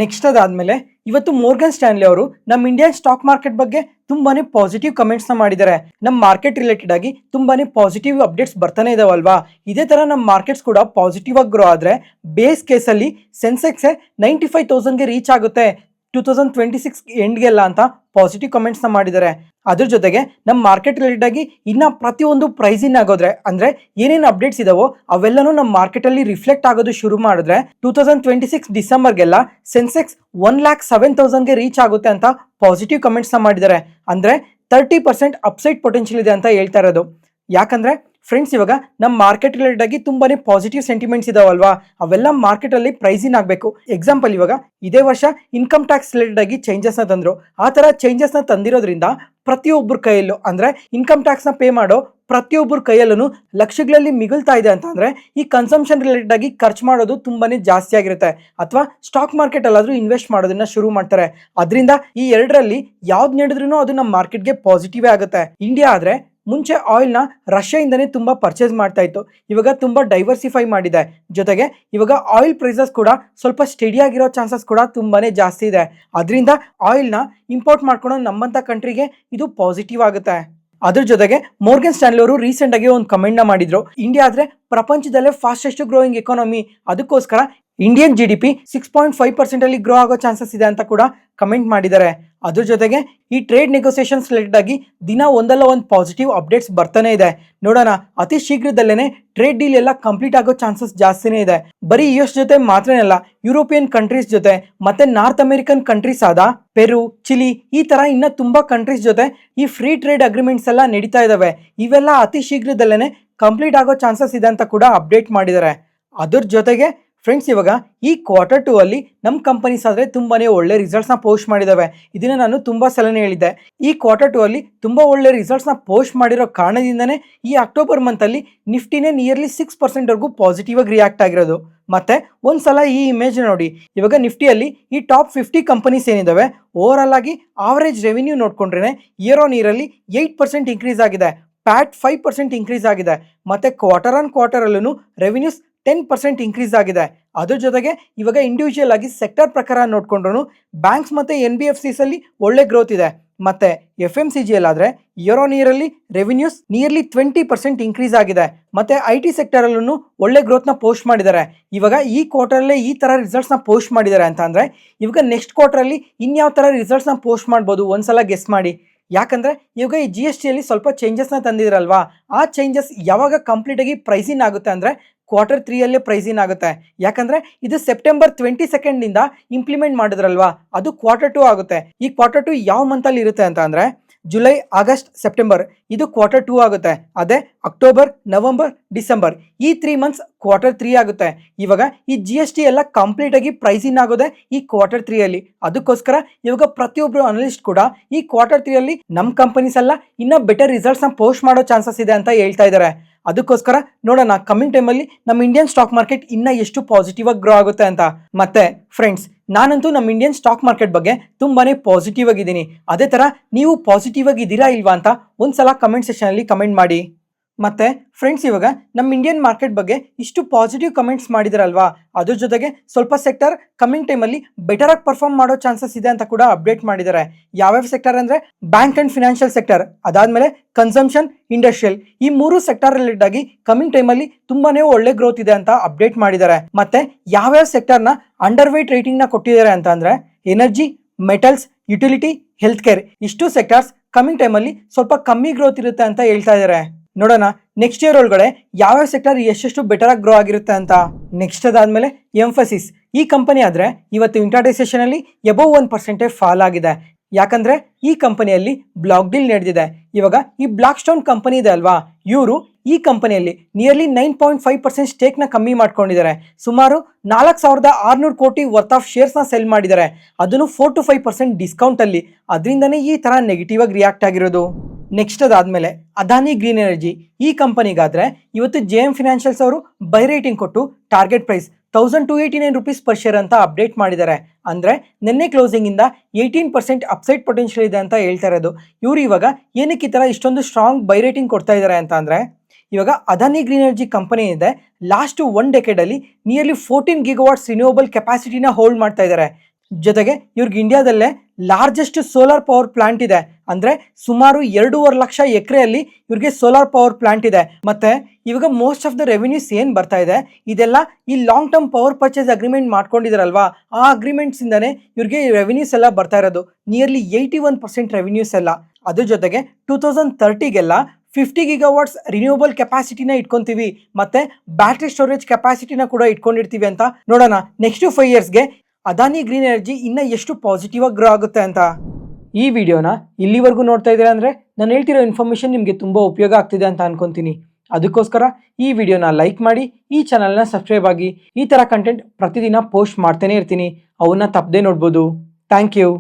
ನೆಕ್ಸ್ಟ್ ಅದಾದಮೇಲೆ ಇವತ್ತು ಮೋರ್ಗನ್ ಸ್ಟ್ಯಾನ್ಲಿ ಅವರು ನಮ್ಮ ಇಂಡಿಯನ್ ಸ್ಟಾಕ್ ಮಾರ್ಕೆಟ್ ಬಗ್ಗೆ ತುಂಬಾನೇ ಪಾಸಿಟಿವ್ ಕಮೆಂಟ್ಸ್ನ ಮಾಡಿದ್ದಾರೆ. ನಮ್ಮ ಮಾರ್ಕೆಟ್ ರಿಲೇಟೆಡ್ ಆಗಿ ತುಂಬಾನೇ ಪಾಸಿಟಿವ್ ಅಪ್ಡೇಟ್ಸ್ ಬರ್ತಾನೆ ಇದಾವಲ್ವಾ, ಇದೇ ಥರ ನಮ್ಮ ಮಾರ್ಕೆಟ್ಸ್ ಕೂಡ ಪಾಸಿಟಿವ್ ಆಗಿ ಗ್ರೋ ಆದರೆ ಬೇಸ್ ಕೇಸಲ್ಲಿ ಸೆನ್ಸೆಕ್ಸ್ 95,000ಗೆ ರೀಚ್ ಆಗುತ್ತೆ 2026 ಎಂಡ್ಗೆಲ್ಲ ಅಂತ ಪಾಸಿಟಿವ್ ಕಮೆಂಟ್ಸ್ನ ಮಾಡಿದ್ದಾರೆ. ಅದ್ರ ಜೊತೆಗೆ ನಮ್ಮ ಮಾರ್ಕೆಟ್ ರಿಲೇಟೆಡ್ ಆಗಿ ಇನ್ನು ಪ್ರತಿಯೊಂದು ಪ್ರೈಸಿನ್ ಆಗೋದ್ರೆ, ಅಂದರೆ ಏನೇನು ಅಪ್ಡೇಟ್ಸ್ ಇದಾವೋ ಅವೆಲ್ಲನೂ ನಮ್ಮ ಮಾರ್ಕೆಟಲ್ಲಿ ರಿಫ್ಲೆಕ್ಟ್ ಆಗೋದು ಶುರು ಮಾಡಿದ್ರೆ 2026 ಡಿಸೆಂಬರ್ಗೆಲ್ಲ ಸೆನ್ಸೆಕ್ಸ್ 1,07,000ಗೆ ರೀಚ್ ಆಗುತ್ತೆ ಅಂತ ಪಾಸಿಟಿವ್ ಕಮೆಂಟ್ಸ್ನ ಮಾಡಿದ್ದಾರೆ. ಅಂದರೆ 30% ಅಪ್ಸೈಡ್ ಪೊಟೆನ್ಷಿಯಲ್ ಇದೆ ಅಂತ ಹೇಳ್ತಾ ಇರೋದು. ಯಾಕಂದರೆ ಫ್ರೆಂಡ್ಸ್, ಇವಾಗ ನಮ್ಮ ಮಾರ್ಕೆಟ್ ರಿಲೇಟೆಡ್ ಆಗಿ ತುಂಬಾನೇ ಪಾಸಿಟಿವ್ ಸೆಂಟಿಮೆಂಟ್ಸ್ ಇದಾವಲ್ವಾ, ಅವೆಲ್ಲ ಮಾರ್ಕೆಟಲ್ಲಿ ಪ್ರೈಸಿನ್ ಆಗಬೇಕು. ಎಕ್ಸಾಂಪಲ್, ಇವಾಗ ಇದೇ ವರ್ಷ ಇನ್ಕಮ್ ಟ್ಯಾಕ್ಸ್ ರಿಲೇಟೆಡ್ ಆಗಿ ಚೇಂಜಸ್ನ ತಂದರು. ಆ ಥರ ಚೇಂಜಸ್ನ ತಂದಿರೋದ್ರಿಂದ ಪ್ರತಿಯೊಬ್ಬರ ಕೈಯಲ್ಲೂ, ಅಂದರೆ ಇನ್ಕಮ್ ಟ್ಯಾಕ್ಸ್ನ ಪೇ ಮಾಡೋ ಪ್ರತಿಯೊಬ್ಬರ ಕೈಯಲ್ಲೂ ಲಕ್ಷಗಳಲ್ಲಿ ಮಿಗುಲ್ತಾ ಇದೆ ಅಂತ ಅಂದರೆ ಈ ಕನ್ಸಂಪ್ಷನ್ ರಿಲೇಟೆಡ್ ಆಗಿ ಖರ್ಚು ಮಾಡೋದು ತುಂಬಾನೇ ಜಾಸ್ತಿ ಆಗಿರುತ್ತೆ. ಅಥವಾ ಸ್ಟಾಕ್ ಮಾರ್ಕೆಟ್ ಅಲ್ಲಾದರೂ ಇನ್ವೆಸ್ಟ್ ಮಾಡೋದನ್ನ ಶುರು ಮಾಡ್ತಾರೆ. ಅದರಿಂದ ಈ ಎರಡರಲ್ಲಿ ಯಾವ್ದು ನಡೆದ್ರೂ ಅದು ನಮ್ಮ ಮಾರ್ಕೆಟ್ಗೆ ಪಾಸಿಟಿವೇ ಆಗುತ್ತೆ. ಇಂಡಿಯಾ ಆದರೆ ಮುಂಚೆ ಆಯಿಲ್ನ ರಷ್ಯಾಯಿಂದನೇ ತುಂಬ ಪರ್ಚೇಸ್ ಮಾಡ್ತಾ ಇತ್ತು, ಇವಾಗ ತುಂಬ ಡೈವರ್ಸಿಫೈ ಮಾಡಿದೆ. ಜೊತೆಗೆ ಇವಾಗ ಆಯಿಲ್ ಪ್ರೈಸಸ್ ಕೂಡ ಸ್ವಲ್ಪ ಸ್ಟಡಿ ಆಗಿರೋ ಚಾನ್ಸಸ್ ಕೂಡ ತುಂಬಾನೇ ಜಾಸ್ತಿ ಇದೆ. ಅದರಿಂದ ಆಯಿಲ್ನ ಇಂಪೋರ್ಟ್ ಮಾಡ್ಕೊಳ್ಳೋ ನಮ್ಮಂಥ ಕಂಟ್ರಿಗೆ ಇದು ಪಾಸಿಟಿವ್ ಆಗುತ್ತೆ. ಅದ್ರ ಜೊತೆಗೆ ಮೋರ್ಗನ್ ಸ್ಟ್ಯಾನ್ಲಿ ಅವರು ರೀಸೆಂಟ್ ಆಗಿ ಒಂದು ಕಮೆಂಟ್ನ ಮಾಡಿದ್ರು, ಇಂಡಿಯಾ ಆದರೆ ಪ್ರಪಂಚದಲ್ಲೇ ಫಾಸ್ಟೆಸ್ಟ್ ಗ್ರೋಯಿಂಗ್ ಎಕಾನಮಿ, ಅದಕ್ಕೋಸ್ಕರ ಇಂಡಿಯನ್ GDP 6.5% ಅಲ್ಲಿ ಗ್ರೋ ಆಗೋ ಚಾನ್ಸಸ್ ಇದೆ ಅಂತ ಕೂಡ ಕಮೆಂಟ್ ಮಾಡಿದ್ದಾರೆ. ಅದ್ರ ಜೊತೆಗೆ ಈ ಟ್ರೇಡ್ ನೆಗೋಸಿಯೇಷನ್ಸ್ ರಿಲೇಟೆಡ್ ಆಗಿ ದಿನ ಒಂದಲ್ಲ ಒಂದು ಪಾಸಿಟಿವ್ ಅಪ್ಡೇಟ್ಸ್ ಬರ್ತಾನೆ ಇದೆ. ನೋಡೋಣ, ಅತಿ ಶೀಘ್ರದಲ್ಲೇನೆ ಟ್ರೇಡ್ ಡೀಲ್ ಎಲ್ಲ ಕಂಪ್ಲೀಟ್ ಆಗೋ ಚಾನ್ಸಸ್ ಜಾಸ್ತಿನೇ ಇದೆ. ಬರೀ US ಜೊತೆ ಮಾತ್ರನೇ ಅಲ್ಲ, ಯುರೋಪಿಯನ್ ಕಂಟ್ರೀಸ್ ಜೊತೆ ಮತ್ತೆ ನಾರ್ತ್ ಅಮೆರಿಕನ್ ಕಂಟ್ರೀಸ್ ಆದ ಪೆರು, ಚಿಲಿ ಈ ತರ ಇನ್ನ ತುಂಬಾ ಕಂಟ್ರೀಸ್ ಜೊತೆ ಈ ಫ್ರೀ ಟ್ರೇಡ್ ಅಗ್ರಿಮೆಂಟ್ಸ್ ಎಲ್ಲ ನಡೀತಾ ಇದಾವೆ. ಇವೆಲ್ಲ ಅತಿ ಶೀಘ್ರದಲ್ಲೇನೆ ಕಂಪ್ಲೀಟ್ ಆಗೋ ಚಾನ್ಸಸ್ ಇದೆ ಅಂತ ಕೂಡ ಅಪ್ಡೇಟ್ ಮಾಡಿದ್ದಾರೆ. ಅದ್ರ ಜೊತೆಗೆ ಫ್ರೆಂಡ್ಸ್, ಇವಾಗ ಈ Q2 ಅಲ್ಲಿ ನಮ್ಮ ಕಂಪನೀಸ್ ಆದರೆ ತುಂಬಾನೇ ಒಳ್ಳೆ ರಿಸಲ್ಟ್ಸ್ನ ಪೋಸ್ಟ್ ಮಾಡಿದ್ದಾವೆ. ಇದನ್ನ ನಾನು ತುಂಬಾ ಸಲನೇ ಹೇಳಿದ್ದೆ. ಈ Q2 ಅಲ್ಲಿ ತುಂಬಾ ಒಳ್ಳೆ ರಿಸಲ್ಟ್ಸ್ನ ಪೋಸ್ಟ್ ಮಾಡಿರೋ ಕಾರಣದಿಂದನೇ ಈ ಅಕ್ಟೋಬರ್ ಮಂತಲ್ಲಿ ನಿಫ್ಟಿನೇ ನಿಯರ್ಲಿ 6% ವರೆಗೂ ಪಾಸಿಟಿವ್ ಆಗಿ ರಿಯಾಕ್ಟ್ ಆಗಿರೋದು. ಮತ್ತೆ ಒಂದ್ಸಲ ಈ ಇಮೇಜ್ ನೋಡಿ, ಇವಾಗ ನಿಫ್ಟಿಯಲ್ಲಿ ಈ ಟಾಪ್ 50 ಕಂಪನೀಸ್ ಏನಿದಾವೆ ಓವರ್ ಆಗಿ ಆವರೇಜ್ ರೆವಿನ್ಯೂ ನೋಡ್ಕೊಂಡ್ರೆ ಇಯರ್ ಆನ್ ಇಯರ್ ಅಲ್ಲಿ 8% ಇನ್ಕ್ರೀಸ್ ಆಗಿದೆ. ಪ್ಯಾಟ್ 5% ಇನ್ಕ್ರೀಸ್ ಆಗಿದೆ. ಮತ್ತೆ ಕ್ವಾರ್ಟರ್ ಅಲ್ಲೂ ರೆವಿನ್ಯೂಸ್ 10% ಇನ್ಕ್ರೀಸ್ ಆಗಿದೆ. ಅದ್ರ ಜೊತೆಗೆ ಇವಾಗ ಇಂಡಿವಿಜುವಲ್ ಆಗಿ ಸೆಕ್ಟರ್ ಪ್ರಕಾರ ನೋಡ್ಕೊಂಡ್ರು ಬ್ಯಾಂಕ್ಸ್ ಮತ್ತೆ NBFCs ಅಲ್ಲಿ ಒಳ್ಳೆ ಗ್ರೋತ್ ಇದೆ. ಮತ್ತೆ FMCG ಆದ್ರೆ ಇಯರ್ ಆನ್ ಇಯರ್ ಅಲ್ಲಿ ರೆವಿನ್ಯೂಸ್ ನಿಯರ್ಲಿ 20% ಇನ್ಕ್ರೀಸ್ ಆಗಿದೆ. ಮತ್ತೆ IT ಸೆಕ್ಟರ್ ಅಲ್ಲೂ ಒಳ್ಳೆ ಗ್ರೋತ್ ನ ಪೋಸ್ಟ್ ಮಾಡಿದ್ದಾರೆ. ಇವಾಗ ಈ ಕ್ವಾರ್ಟರ್ ಅಲ್ಲೇ ಈ ತರ ರಿಸಲ್ಟ್ಸ್ ನ ಪೋಸ್ಟ್ ಮಾಡಿದ್ದಾರೆ ಅಂತ ಅಂದ್ರೆ ಇವಾಗ ನೆಕ್ಸ್ಟ್ ಕ್ವಾರ್ಟರ್ ಅಲ್ಲಿ ಇನ್ಯಾವ ತರ ರಿಸಲ್ಟ್ಸ್ ನ ಪೋಸ್ಟ್ ಮಾಡ್ಬೋದು ಒಂದ್ಸಲ ಗೆಸ್ ಮಾಡಿ. ಯಾಕಂದ್ರೆ ಇವಾಗ ಈ GST ಅಲ್ಲಿ ಸ್ವಲ್ಪ ಚೇಂಜಸ್ನ ತಂದಿದ್ರಲ್ವಾ, ಆ ಚೇಂಜಸ್ ಯಾವಾಗ ಕಂಪ್ಲೀಟ್ ಆಗಿ ಪ್ರೈಸಿನ್ ಆಗುತ್ತೆ ಅಂದ್ರೆ Q3 ಅಲ್ಲೇ ಪ್ರೈಸಿನ್ ಆಗುತ್ತೆ. ಯಾಕಂದ್ರೆ ಇದು ಸೆಪ್ಟೆಂಬರ್ 22 ಇಂಪ್ಲಿಮೆಂಟ್ ಮಾಡಿದ್ರಲ್ವಾ, ಅದು Q2 ಆಗುತ್ತೆ. ಈ Q2 ಯಾವ ಮಂತ್ ಅಲ್ಲಿ ಇರುತ್ತೆ ಅಂತ ಅಂದ್ರೆ ಜುಲೈ, ಆಗಸ್ಟ್, ಸೆಪ್ಟೆಂಬರ್ ಇದು Q2 ಆಗುತ್ತೆ. ಅದೇ ಅಕ್ಟೋಬರ್, ನವೆಂಬರ್, ಡಿಸೆಂಬರ್ ಈ 3 ಮಂತ್ಸ್ Q3 ಆಗುತ್ತೆ. ಇವಾಗ ಈ GST ಎಲ್ಲ ಕಂಪ್ಲೀಟ್ ಆಗಿ ಪ್ರೈಸಿನ್ ಆಗೋದೆ ಈ Q3 ಅಲ್ಲಿ. ಅದಕ್ಕೋಸ್ಕರ ಇವಾಗ ಪ್ರತಿಯೊಬ್ರು ಅನಲಿಸ್ಟ್ ಕೂಡ ಈ Q3 ಅಲ್ಲಿ ನಮ್ಮ ಕಂಪನೀಸ್ ಎಲ್ಲ ಇನ್ನ ಬೆಟರ್ ರಿಸಲ್ಟ್ಸ್ ನ ಪೋಸ್ಟ್ ಮಾಡೋ ಚಾನ್ಸಸ್ ಇದೆ ಅಂತ ಹೇಳ್ತಾ ಇದ್ದಾರೆ. ಅದಕ್ಕೋಸ್ಕರ ನೋಡೋಣ ಕಮಿಂಗ್ ಟೈಮಲ್ಲಿ ನಮ್ಮ ಇಂಡಿಯನ್ ಸ್ಟಾಕ್ ಮಾರ್ಕೆಟ್ ಇನ್ನ ಎಷ್ಟು ಪಾಸಿಟಿವ್ ಆಗಿ ಗ್ರೋ ಆಗುತ್ತೆ ಅಂತ. ಮತ್ತೆ ಫ್ರೆಂಡ್ಸ್, ನಾನಂತೂ ನಮ್ಮ ಇಂಡಿಯನ್ ಸ್ಟಾಕ್ ಮಾರ್ಕೆಟ್ ಬಗ್ಗೆ ತುಂಬಾನೇ ಪಾಸಿಟಿವ್ ಆಗಿದ್ದೀನಿ. ಅದೇ ತರ ನೀವು ಪಾಸಿಟಿವ್ ಆಗಿ ಇದ್ದೀರಾ ಇಲ್ವಾ ಅಂತ ಒಂದ್ಸಲ ಕಮೆಂಟ್ ಸೆಕ್ಷನ್ ಅಲ್ಲಿ ಕಮೆಂಟ್ ಮಾಡಿ. ಮತ್ತೆ ಫ್ರೆಂಡ್ಸ್, ಇವಾಗ ನಮ್ಮ ಇಂಡಿಯನ್ ಮಾರ್ಕೆಟ್ ಬಗ್ಗೆ ಇಷ್ಟು ಪಾಸಿಟಿವ್ ಕಮೆಂಟ್ಸ್ ಮಾಡಿದಾರಲ್ವಾ, ಅದ್ರ ಜೊತೆಗೆ ಸ್ವಲ್ಪ ಸೆಕ್ಟರ್ ಕಮಿಂಗ್ ಟೈಮಲ್ಲಿ ಬೆಟರ್ ಆಗಿ ಪರ್ಫಾರ್ಮ್ ಮಾಡೋ ಚಾನ್ಸಸ್ ಇದೆ ಅಂತ ಕೂಡ ಅಪ್ಡೇಟ್ ಮಾಡಿದ್ದಾರೆ. ಯಾವ್ಯಾವ ಸೆಕ್ಟರ್ ಅಂದ್ರೆ ಬ್ಯಾಂಕ್ ಅಂಡ್ ಫಿನಾನ್ಷಿಯಲ್ ಸೆಕ್ಟರ್, ಅದಾದ್ಮೇಲೆ ಕನ್ಸಂಪ್ಷನ್, ಇಂಡಸ್ಟ್ರಿಯಲ್ ಈ 3 ಸೆಕ್ಟರ್ ರಿಲೇಟೆಡ್ ಆಗಿ ಕಮಿಂಗ್ ಟೈಮಲ್ಲಿ ತುಂಬಾನೇ ಒಳ್ಳೆ ಗ್ರೋತ್ ಇದೆ ಅಂತ ಅಪ್ಡೇಟ್ ಮಾಡಿದ್ದಾರೆ. ಮತ್ತೆ ಯಾವ್ಯಾವ ಸೆಕ್ಟರ್ನ ಅಂಡರ್ ವೇಟ್ ರೇಟಿಂಗ್ ನ ಕೊಟ್ಟಿದ್ದಾರೆ ಅಂತ ಅಂದ್ರೆ energy, metals, utility, health care ಇಷ್ಟು ಸೆಕ್ಟರ್ಸ್ ಕಮಿಂಗ್ ಟೈಮಲ್ಲಿ ಸ್ವಲ್ಪ ಕಮ್ಮಿ ಗ್ರೋತ್ ಇರುತ್ತೆ ಅಂತ ಹೇಳ್ತಾ ಇದ್ದಾರೆ. ನೋಡೋಣ ನೆಕ್ಸ್ಟ್ ಇಯರ್ ಒಳಗಡೆ ಯಾವ್ಯಾವ ಸೆಕ್ಟರ್ ಎಷ್ಟು ಬೆಟರ್ ಆಗಿ ಗ್ರೋ ಆಗಿರುತ್ತೆ ಅಂತ. ನೆಕ್ಸ್ಟ್ ಅದಾದ್ಮೇಲೆ ಎಂಫಸಿಸ್ ಈ ಕಂಪನಿ ಆದ್ರೆ ಇವತ್ತು ಇಂಟ್ರಾಡೇ ಸೆಷನ್ ಅಲ್ಲಿ ಎಬವ್ 1% ಫಾಲ್ ಆಗಿದೆ. ಯಾಕಂದ್ರೆ ಈ ಕಂಪನಿಯಲ್ಲಿ ಬ್ಲಾಕ್ ಡೀಲ್ ನಡೆದಿದೆ. ಇವಾಗ ಈ ಬ್ಲಾಕ್ ಸ್ಟೋನ್ ಕಂಪನಿ ಇದೆ ಅಲ್ವಾ, ಇವರು ಈ ಕಂಪನಿಯಲ್ಲಿ ನಿಯರ್ಲಿ 9.5% ಸ್ಟೇಕ್ ನ ಕಮ್ಮಿ ಮಾಡ್ಕೊಂಡಿದ್ದಾರೆ. ಸುಮಾರು 4600 ಕೋಟಿ ವರ್ತ್ ಆಫ್ ಶೇರ್ಸ್ ನ ಸೆಲ್ ಮಾಡಿದ್ದಾರೆ, ಅದನ್ನು 4 to 5% ಡಿಸ್ಕೌಂಟ್ ಅಲ್ಲಿ. ಅದರಿಂದನೇ ಈ ತರ ನೆಗೆಟಿವ್ ಆಗಿ ರಿಯಾಕ್ಟ್ ಆಗಿರೋದು. ನೆಕ್ಸ್ಟ್ ಅದಾದ್ಮೇಲೆ ಅದಾನಿ ಗ್ರೀನ್ ಎನರ್ಜಿ ಈ ಕಂಪನಿಗಾದ್ರೆ ಇವತ್ತು JM ಫಿನಾನ್ಷಿಯಲ್ಸ್ ಅವರು ಬೈ ರೇಟಿಂಗ್ ಕೊಟ್ಟು target price 1289 rupees per share ಅಂತ ಅಪ್ಡೇಟ್ ಮಾಡಿದ್ದಾರೆ. ಅಂದ್ರೆ ನಿನ್ನೆ ಕ್ಲೋಸಿಂಗ್ ಇಂದ 18% ಅಪ್ಸೈಡ್ ಪೊಟೆನ್ಷಿಯಲ್ ಇದೆ ಅಂತ ಹೇಳ್ತಾ ಇರೋದು. ಇವರು ಇವಾಗ ಏನಕ್ಕೆ ಈ ತರ ಇಷ್ಟೊಂದು ಸ್ಟ್ರಾಂಗ್ ಬೈ ರೇಟಿಂಗ್ ಕೊಡ್ತಾ ಇದ್ದಾರೆ ಅಂತ ಅಂದ್ರೆ ಇವಾಗ ಅದಾನಿ ಗ್ರೀನ್ ಎನರ್ಜಿ ಕಂಪನಿ ಇದೆ, ಲಾಸ್ಟ್ 1 decade ಅಲ್ಲಿ ನಿಯರ್ಲಿ 14 GW ರಿನ್ಯೂವಬಲ್ ಕೆಪಾಸಿಟಿನ ಹೋಲ್ಡ್ ಮಾಡ್ತಾ ಇದ್ದಾರೆ. ಜೊತೆಗೆ ಇವ್ರಿಗೆ ಇಂಡಿಯಾದಲ್ಲೇ ಲಾರ್ಜೆಸ್ಟ್ ಸೋಲಾರ್ ಪವರ್ ಪ್ಲಾಂಟ್ ಇದೆ. ಅಂದ್ರೆ ಸುಮಾರು 2.5 ಲಕ್ಷ ಎಕರೆಯಲ್ಲಿ ಇವ್ರಿಗೆ ಸೋಲಾರ್ ಪವರ್ ಪ್ಲಾಂಟ್ ಇದೆ. ಮತ್ತೆ ಇವಾಗ ಮೋಸ್ಟ್ ಆಫ್ ದ ರೆವಿನ್ಯೂಸ್ ಏನ್ ಬರ್ತಾ ಇದೆ ಇದೆಲ್ಲ ಈ long term power purchase agreement ಮಾಡ್ಕೊಂಡಿದಾರಲ್ವಾ, ಆ ಅಗ್ರಿಮೆಂಟ್ಸ್ ಇಂದಾನೆ ಇವ್ರಿಗೆ ರೆವಿನ್ಯೂಸ್ ಎಲ್ಲ ಬರ್ತಾ ಇರೋದು. ನಿಯರ್ಲಿ 81% ರೆವಿನ್ಯೂಸ್ ಎಲ್ಲ. ಅದ್ರ ಜೊತೆಗೆ 2030ಗೆಲ್ಲ 50 GW ರಿನ್ಯೂವಬಲ್ ಕೆಪಾಸಿಟಿನ ಇಟ್ಕೊಂತೀವಿ, ಮತ್ತೆ ಬ್ಯಾಟ್ರಿ ಸ್ಟೋರೇಜ್ ಕೆಪಾಸಿಟಿನ ಕೂಡ ಇಟ್ಕೊಂಡಿರ್ತೀವಿ ಅಂತ. ನೋಡೋಣ ನೆಕ್ಸ್ಟ್ 5 yearsಗೆ ಅದಾನಿ ಗ್ರೀನ್ ಎನರ್ಜಿ ಇನ್ನ ಎಷ್ಟು ಪಾಸಿಟಿವ್ ಆಗಿ ಗ್ರೋ ಆಗುತ್ತೆ ಅಂತ. ಈ ವಿಡಿಯೋನ ಇಲ್ಲಿವರೆಗೂ ನೋಡ್ತಾ ಇದ್ದೀರಾ ಅಂದ್ರೆ ನಾನು ಹೇಳ್ತಿರೋ ಇನ್ಫಾರ್ಮೇಶನ್ ನಿಮಗೆ ತುಂಬಾ ಉಪಯೋಗ ಆಗ್ತಿದೆ ಅಂತ ಅನ್ಕೊಂತೀನಿ. ಅದಕ್ಕೋಸ್ಕರ ಈ ವಿಡಿಯೋನ ಲೈಕ್ ಮಾಡಿ, ಈ ಚಾನಲ್ನ ಸಬ್ಸ್ಕ್ರೈಬ್ ಆಗಿ. ಈ ತರ ಕಂಟೆಂಟ್ ಪ್ರತಿದಿನ ಪೋಸ್ಟ್ ಮಾಡ್ತಾನೆ ಇರ್ತೀನಿ, ಅವನ್ನ ತಪ್ಪದೆ ನೋಡ್ಬೋದು. Thank you.